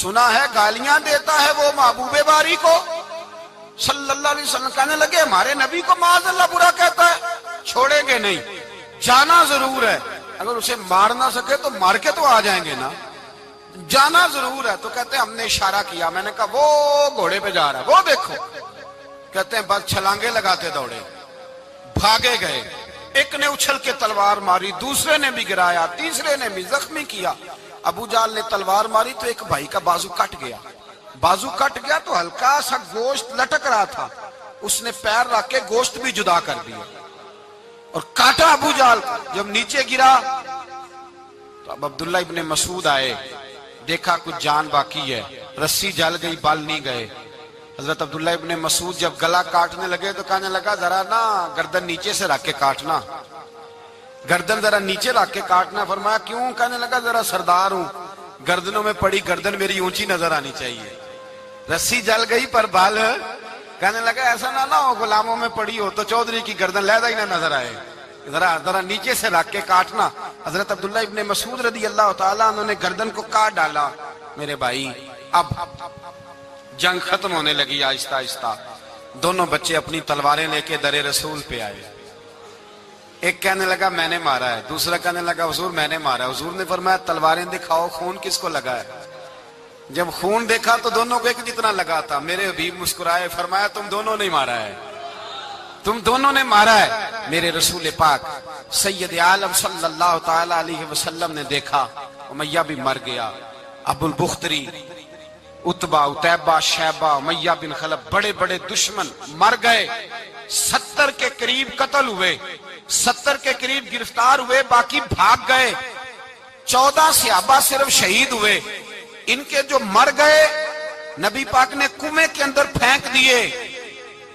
سنا ہے گالیاں دیتا ہے وہ محبوب باری کو صلی اللہ علیہ وسلم، کہنے لگے ہمارے نبی کو معاذ اللہ برا کہتا ہے، چھوڑیں گے نہیں، جانا ضرور ہے، اگر اسے مار نہ سکے تو مار کے تو آ جائیں گے نا، جانا ضرور ہے۔ تو کہتے ہیں ہم نے اشارہ کیا، میں نے کہا وہ گھوڑے پہ جا رہا ہے وہ دیکھو، کہتے ہیں بس چھلانگے لگاتے دوڑے، بھاگے گئے، ایک نے اچھل کے تلوار ماری، دوسرے نے بھی گرایا، تیسرے نے بھی زخمی کیا۔ ابو جہل نے تلوار ماری تو ایک بھائی کا بازو کٹ گیا تو ہلکا سا گوشت لٹک رہا تھا، اس نے پیر رکھ کے گوشت بھی جدا کر دیا اور کاٹا ابو جہل کو۔ جب نیچے گرا تو اب عبداللہ ابن مسعود آئے، دیکھا کچھ جان باقی ہے، رسی جل گئی، بال نہیں گئے، حضرت عبداللہ ابن مسعود جب گلا کاٹنے لگے تو کہنے لگا ذرا نا گردن نیچے سے رکھ کے کاٹنا، گردن ذرا نیچے رکھ کے کاٹنا۔ فرمایا کیوں؟ کہنے لگا ذرا سردار ہوں، گردنوں میں پڑی گردن میری اونچی نظر آنی چاہیے، رسی جل گئی پر بال۔ کہنے لگا ایسا نہ ہو غلاموں میں پڑی ہو تو چودھری کی گردن لہذا ہی نہ نظر آئے، ذرا نیچے سے رکھ کے کاٹنا۔ حضرت عبداللہ ابن مسعود رضی اللہ تعالیٰ انہوں نے گردن کو کاٹ ڈالا۔ میرے بھائی اب جنگ ختم ہونے لگی آہستہ آہستہ، دونوں بچے اپنی تلواریں لے کے در رسول پہ آئے۔ ایک کہنے لگا میں نے مارا ہے، دوسرا کہنے لگا حضور میں نے مارا ہے۔ حضور نے فرمایا تلواریں دکھاؤ، خون کس کو لگا ہے؟ جب خون دیکھا تو دونوں کو ایک جتنا لگا تھا۔ میرے حبیب مسکرائے، فرمایا تم دونوں نے مارا ہے، تم دونوں نے مارا ہے۔ میرے رسول پاک سید عالم صلی اللہ تعالی علیہ وسلم نے دیکھا امیہ بھی مر گیا، ابو البختری، عتبہ، عتیبہ، شیبہ، امیہ بن خلف، بڑے بڑے دشمن مر گئے۔ 70 کے قریب قتل ہوئے، 70 کے قریب گرفتار ہوئے، باقی بھاگ گئے۔ 14 صحابہ صرف شہید ہوئے۔ ان کے جو مر گئے نبی پاک نے کنویں کے اندر پھینک دیے،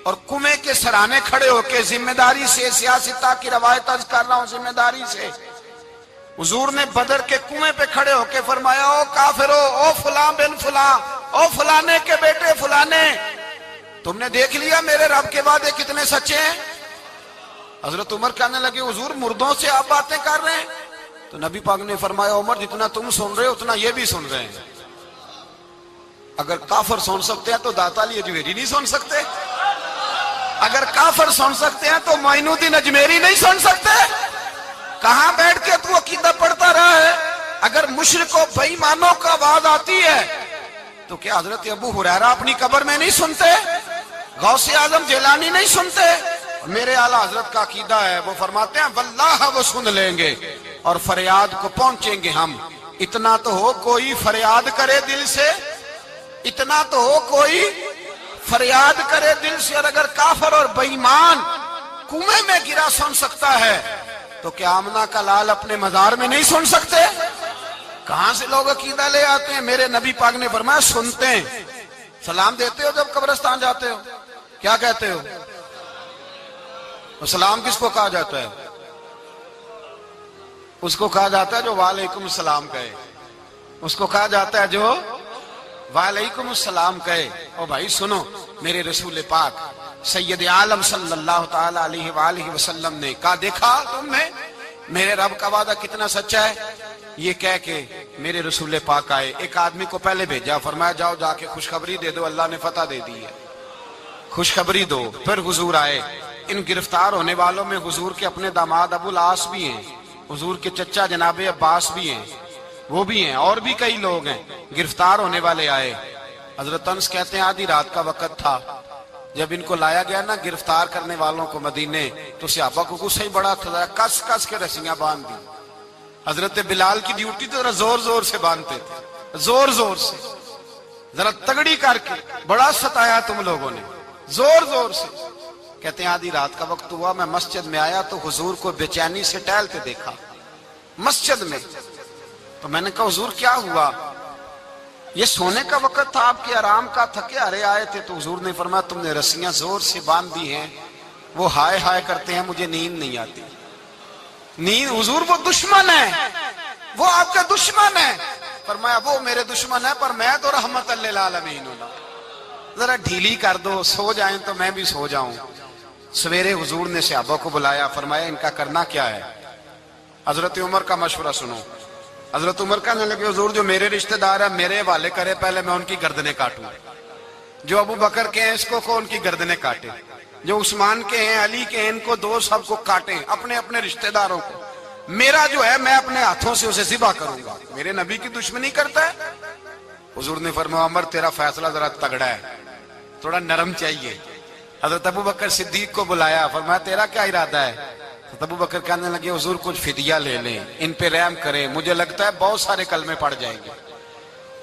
اور کنویں کے سرانے کھڑے ہو کے ذمہ داری سے، سیاستہ کی روایت عرض کر رہا ہوں ذمہ داری سے، حضور نے بدر کے کنویں پہ کھڑے ہو کے فرمایا او کافرو، او فلاں بن فلاں، او فلانے کے بیٹے فلانے، تم نے دیکھ لیا میرے رب کے وعدے کتنے سچے ہیں؟ حضرت عمر کہنے لگے حضور مردوں سے آپ باتیں کر رہے ہیں؟ تو نبی پاک نے فرمایا عمر جتنا تم سن رہے ہو اتنا یہ بھی سن رہے ہیں۔ اگر کافر سن سکتے ہیں تو داتا علی اجمیری نہیں سن سکتے؟ اگر کافر سن سکتے ہیں تو معین الدین اجمیری نہیں سن سکتے؟ کہاں بیٹھ کے تو عقیدہ پڑھتا رہا ہے؟ اگر مشرکوں بے ایمانوں کا آواز آتی ہے تو کیا حضرت ابو ہریرہ اپنی قبر میں نہیں سنتے؟ غوث اعظم جیلانی نہیں سنتے؟ میرے اعلیٰ حضرت کا عقیدہ ہے، وہ فرماتے ہیں واللہ وہ سن لیں گے اور فریاد کو پہنچیں گے ہم۔ اتنا تو ہو کوئی فریاد کرے دل سے، اتنا تو ہو کوئی فریاد کرے دل سے۔ اور اگر کافر اور بے ایمان کنویں میں گرا سن سکتا ہے تو کیا آمنہ کا لال اپنے مزار میں نہیں سن سکتے؟ کہاں سے لوگ عقیدہ لے آتے ہیں؟ میرے نبی پاک نے فرمایا سنتے ہیں۔ سلام دیتے ہو جب قبرستان جاتے ہو؟ کیا کہتے ہو؟ سلام کس کو کہا جاتا ہے؟ اس کو کہا جاتا ہے جو وعلیکم السلام کہے، اس کو کہا جاتا ہے جو وعلیکم السلام کہے۔ او بھائی سنو، میرے رسول پاک سید عالم صلی اللہ تعالی علیہ وآلہ وسلم نے کہا دیکھا تم نے میرے رب کا وعدہ کتنا سچا ہے؟ یہ کہہ کے میرے رسول پاک آئے، ایک آدمی کو پہلے بھیجا، فرمایا جاؤ جا کے خوشخبری دے دو، اللہ نے فتح دے دی ہے، خوشخبری دو۔ پھر حضور آئے، ان گرفتار ہونے والوں میں حضور کے اپنے داماد ابو العاص بھی ہیں، حضور کے چچا جناب عباس بھی ہیں، وہ بھی ہیں، اور بھی کئی لوگ ہیں گرفتار ہونے والے آئے۔ حضرت انس کہتے ہیں آدھی رات کا وقت تھا، جب ان کو لایا گیا نا گرفتار کرنے والوں کو مدینے، تو صحابہ کو غصہ ہی بڑا تھا، کس کس کے رسیاں باندھ دی۔ حضرت بلال کی ڈیوٹی تو ذرا زور زور سے باندھتے تھے، زور زور سے، ذرا تگڑی کر کے، بڑا ستایا تم لوگوں نے، زور زور سے۔ کہتے ہیں آدھی رات کا وقت ہوا، میں مسجد میں آیا تو حضور کو بے چینی سے ٹہلتے دیکھا مسجد میں، تو میں نے کہا حضور کیا ہوا؟ یہ سونے کا وقت تھا آپ کے آرام کا، تھکے ہارے آئے تھے۔ تو حضور نے فرمایا تم نے رسیاں زور سے باندھ دی ہیں، وہ ہائے ہائے کرتے ہیں، مجھے نیند نہیں آتی۔ نیند حضور وہ دشمن ہے، وہ آپ کا دشمن ہے۔ فرمایا وہ میرے دشمن ہے پر میں تو رحمت للعالمین ہوں، ذرا ڈھیلی کر دو، سو جائیں تو میں بھی سو جاؤں۔ سویرے حضور نے صحابہ کو بلایا، فرمایا ان کا کرنا کیا ہے؟ حضرت عمر کا مشورہ سنو۔ حضرت عمر کہنے لگے حضور جو میرے رشتہ دار ہیں میرے حوالے کرے، پہلے میں ان کی گردنیں کاٹوں، جو ابو بکر کے ہیں اس کو ان کی گردنیں کاٹے، جو عثمان کے ہیں علی کے ہیں ان کو دو، سب کو کاٹیں، اپنے اپنے رشتہ داروں کو۔ میرا جو ہے میں اپنے ہاتھوں سے اسے ذبح کروں گا، میرے نبی کی دشمنی کرتا ہے۔ حضور نے فرمایا عمر تیرا فیصلہ ذرا تگڑا ہے، تھوڑا نرم چاہیے۔ حضرت ابو بکر صدیق کو بلایا، فرمایا تیرا کیا ارادہ ہے؟ حضرت ابو بکر کہنے لگے حضور کچھ فدیہ لے لیں، ان پہ رحم کریں، مجھے لگتا ہے بہت سارے کلمے پڑ جائیں گے،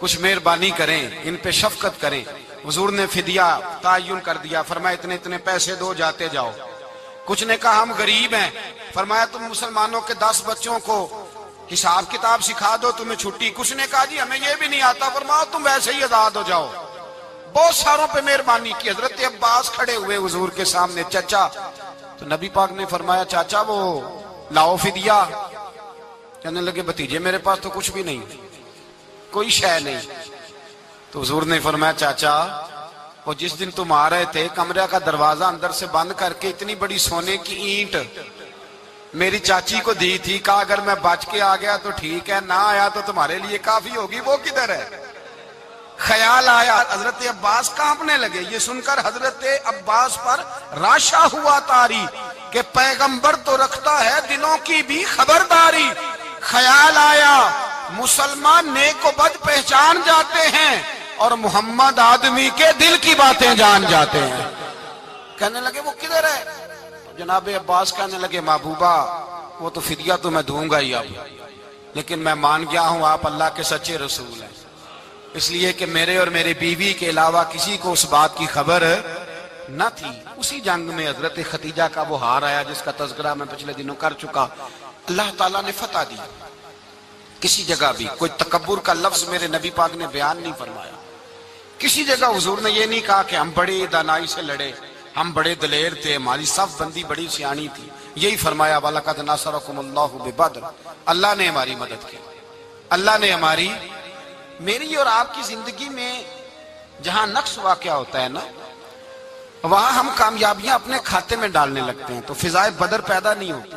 کچھ مہربانی کریں، ان پہ شفقت کریں۔ حضور نے فدیہ تعین کر دیا، فرمایا اتنے اتنے پیسے دو، جاتے جاؤ۔ کچھ نے کہا ہم غریب ہیں، فرمایا تم مسلمانوں کے 10 بچوں کو حساب کتاب سکھا دو، تمہیں چھٹی۔ کچھ نے کہا جی ہمیں یہ بھی نہیں آتا، فرمایا تم ویسے ہی آزاد ہو جاؤ۔ بہت ساروں پہ مہربانی کی. حضرت عباس کھڑے ہوئے حضور کے سامنے, چچا. تو نبی پاک نے فرمایا چاچا وہ لاؤ فدیہ. کہنے لگے بھتیجے میرے پاس تو کچھ بھی نہیں, کوئی شے نہیں. تو حضور نے فرمایا چاچا وہ جس دن تم آ رہے تھے کمرے کا دروازہ اندر سے بند کر کے اتنی بڑی سونے کی اینٹ میری چاچی کو دی تھی, کہا اگر میں بچ کے آ گیا تو ٹھیک ہے, نہ آیا تو تمہارے لیے کافی ہوگی, وہ کدھر ہے؟ خیال آیا. حضرت عباس کانپنے لگے. یہ سن کر حضرت عباس پر راشا ہوا طاری کہ پیغمبر تو رکھتا ہے دلوں کی بھی خبرداری. خیال آیا مسلمان نیک و بد پہچان جاتے ہیں اور محمد آدمی کے دل کی باتیں جان جاتے ہیں. کہنے لگے وہ کدھر ہے؟ جناب عباس کہنے لگے محبوبہ وہ تو فدیہ تو میں دوں گا ہی اب, لیکن میں مان گیا ہوں آپ اللہ کے سچے رسول ہیں, اس لیے کہ میرے اور میرے بیوی کے علاوہ کسی کو اس بات کی خبر نہ تھی. اسی جنگ میں حضرت ختیجہ کا وہ ہار آیا جس کا تذکرہ میں پچھلے دنوں کر چکا. اللہ تعالیٰ نے فتح دی. کسی جگہ بھی کوئی تکبر کا لفظ میرے نبی پاک نے بیان نہیں فرمایا. کسی جگہ حضور نے یہ نہیں کہا کہ ہم بڑی دانائی سے لڑے, ہم بڑے دلیر تھے, ہماری صف بندی بڑی سیانی تھی. یہی فرمایا وَلَقَدْ نَصَرَكُمُ اللَّهُ بِبَدْرٍ, اللہ نے ہماری مدد کی, اللہ نے ہماری. میری اور آپ کی زندگی میں جہاں نقص واقع ہوتا ہے نا, وہاں ہم کامیابیاں اپنے کھاتے میں ڈالنے لگتے ہیں تو فضائے بدر پیدا نہیں ہوتی.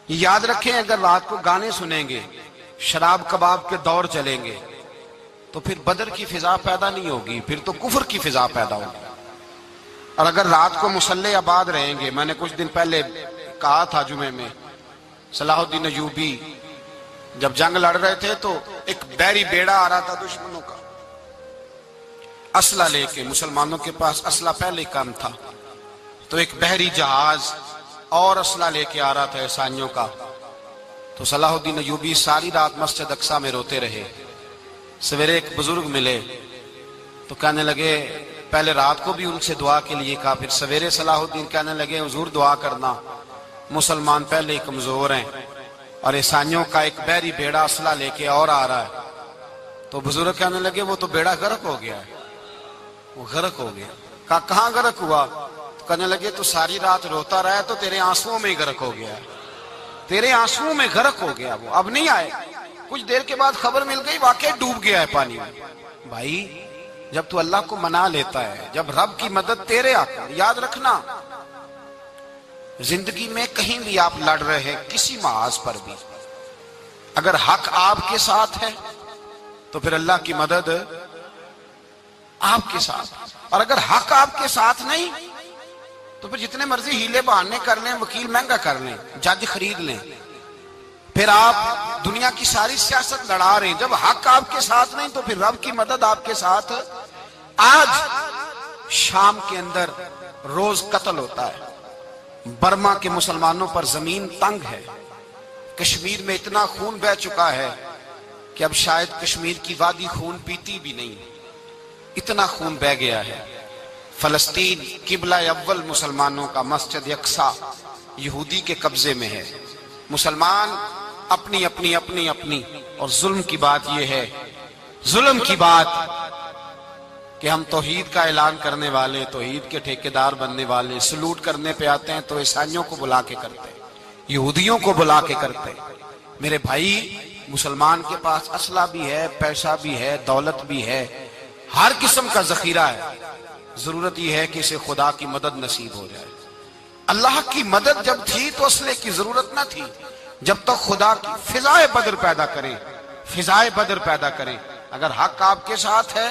یاد رکھیں اگر رات کو گانے سنیں گے, شراب کباب کے دور چلیں گے تو پھر بدر کی فضا پیدا نہیں ہوگی, پھر تو کفر کی فضا پیدا ہوگی. اور اگر رات کو مسلح آباد رہیں گے, میں نے کچھ دن پہلے کہا تھا جمعے میں, صلاح الدین ایوبی جب جنگ لڑ رہے تھے تو ایک بحری بیڑا آ رہا تھا دشمنوں کا اسلحہ لے کے, مسلمانوں کے پاس اسلحہ پہلے کم تھا, تو ایک بحری جہاز اور اسلحہ لے کے آ رہا تھا عیسائیوں کا. تو صلاح الدین ایوبی ساری رات مسجد اقصی میں روتے رہے. سویرے ایک بزرگ ملے تو کہنے لگے, پہلے رات کو بھی ان سے دعا کے لیے کہا, پھر سویرے صلاح الدین کہنے لگے حضور دعا کرنا, مسلمان پہلے ہی کمزور ہیں اور عیسائیوں کا ایک بحری بیڑا اسلحہ لے کے اور آ رہا ہے. تو بزرگ کہنے لگے وہ تو بیڑا غرق ہو گیا ہے, وہ غرق ہو گیا. کہا کہاں غرق ہوا؟ تو کہنے لگے تو ساری رات روتا رہا تو تیرے آنسوؤں میں ہی غرق ہو گیا ہے, تیرے آنسوؤں میں غرق ہو گیا, وہ اب نہیں آئے. کچھ دیر کے بعد خبر مل گئی واقعی ڈوب گیا ہے پانی میں. بھائی جب تو اللہ کو منا لیتا ہے, جب رب کی مدد تیرے آتا ہے, یاد رکھنا زندگی میں کہیں بھی آپ لڑ رہے ہیں کسی محاذ پر بھی, اگر حق آپ کے ساتھ ہے تو پھر اللہ کی مدد آپ کے ساتھ, اور اگر حق آپ کے ساتھ نہیں تو پھر جتنے مرضی ہیلے بہانے کر لیں, وکیل مہنگا کر لیں, جج خرید لیں, پھر آپ دنیا کی ساری سیاست لڑا رہے ہیں. جب حق آپ کے ساتھ نہیں تو پھر رب کی مدد آپ کے ساتھ. آج شام کے اندر روز قتل ہوتا ہے, برما کے مسلمانوں پر زمین تنگ ہے, کشمیر میں اتنا خون بہہ چکا ہے کہ اب شاید کشمیر کی وادی خون پیتی بھی نہیں, اتنا خون بہہ گیا ہے. فلسطین قبلہ اول مسلمانوں کا, مسجد اقصی یہودی کے قبضے میں ہے. مسلمان اپنی اپنی اپنی اپنی, اور ظلم کی بات یہ ہے, ظلم کی بات کہ ہم توحید کا اعلان کرنے والے, توحید کے ٹھیکیدار بننے والے, سلوٹ کرنے پہ آتے ہیں تو عیسائیوں کو بلا کے کرتے ہیں, یہودیوں کو بلا کے کرتے ہیں. میرے بھائی مسلمان کے پاس اسلحہ بھی ہے, پیسہ بھی ہے, دولت بھی ہے, ہر قسم کا ذخیرہ ہے. ضرورت یہ ہے کہ اسے خدا کی مدد نصیب ہو جائے. اللہ کی مدد جب تھی تو اسلحے کی ضرورت نہ تھی. جب تک خدا کی فضائے بدر پیدا کریں, فضائے بدر پیدا کریں. اگر حق آپ کے ساتھ ہے,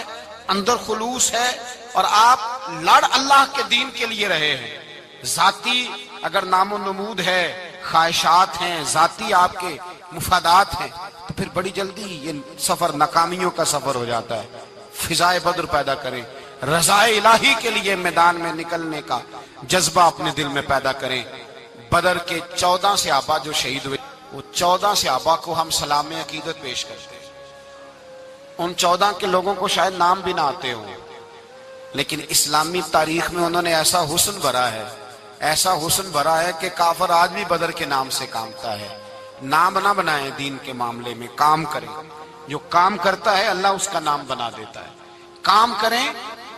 اندر خلوص ہے اور آپ لڑ اللہ کے دین کے لیے رہے ہیں, ذاتی اگر نام و نمود ہے, خواہشات ہیں, ذاتی آپ کے مفادات ہیں, تو پھر بڑی جلدی یہ سفر ناکامیوں کا سفر ہو جاتا ہے. فضائے بدر پیدا کریں, رضائے الہی کے لیے میدان میں نکلنے کا جذبہ اپنے دل میں پیدا کریں. بدر کے 14 صحابہ جو شہید ہوئے, وہ 14 صحابہ کو ہم سلام عقیدت پیش کرتے ہیں. ان 14 کے لوگوں کو شاید نام بھی نہ آتے ہوں, لیکن اسلامی تاریخ میں انہوں نے ایسا حسن بھرا ہے, ایسا حسن بھرا ہے کہ کافر آج بھی بدر کے نام سے کامتا ہے. نام نہ بنائیں دین کے معاملے میں, کام کریں. جو کام کرتا ہے اللہ اس کا نام بنا دیتا ہے. کام کریں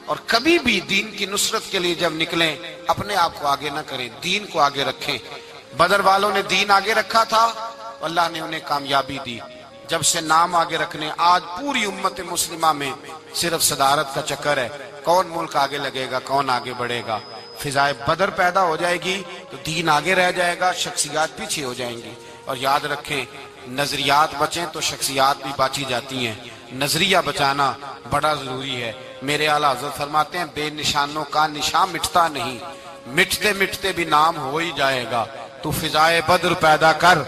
اور کبھی بھی دین کی نصرت کے لیے جب نکلیں اپنے آپ کو آگے نہ کریں، دین کو آگے رکھیں۔ بدر والوں نے دین آگے رکھا تھا، اللہ نے انہیں کامیابی دی۔ جب سے نام آگے رکھنے، آج پوری امت مسلمہ میں صرف صدارت کا چکر ہے، کون ملک آگے لگے گا، کون آگے بڑھے گا۔ فضائے بدر پیدا ہو جائے گی تو دین آگے رہ جائے گا، شخصیات پیچھے ہو جائیں گی۔ اور یاد رکھیں، نظریات بچیں تو شخصیات بھی باچی جاتی ہیں، نظریہ بچانا بڑا ضروری ہے۔ میرے اعلیٰ حضرت فرماتے ہیں بے نشانوں کا نشان مٹتا نہیں، مٹتے مٹتے بھی نام ہو ہی جائے گا۔ تو فضائے بدر پیدا کر،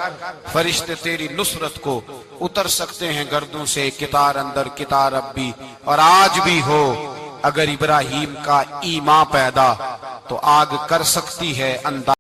فرشتے تیری نصرت کو اتر سکتے ہیں گردوں سے، کتار اندر کتار اب بھی، اور آج بھی ہو اگر ابراہیم کا ایمان پیدا تو آگ کر سکتی ہے انداز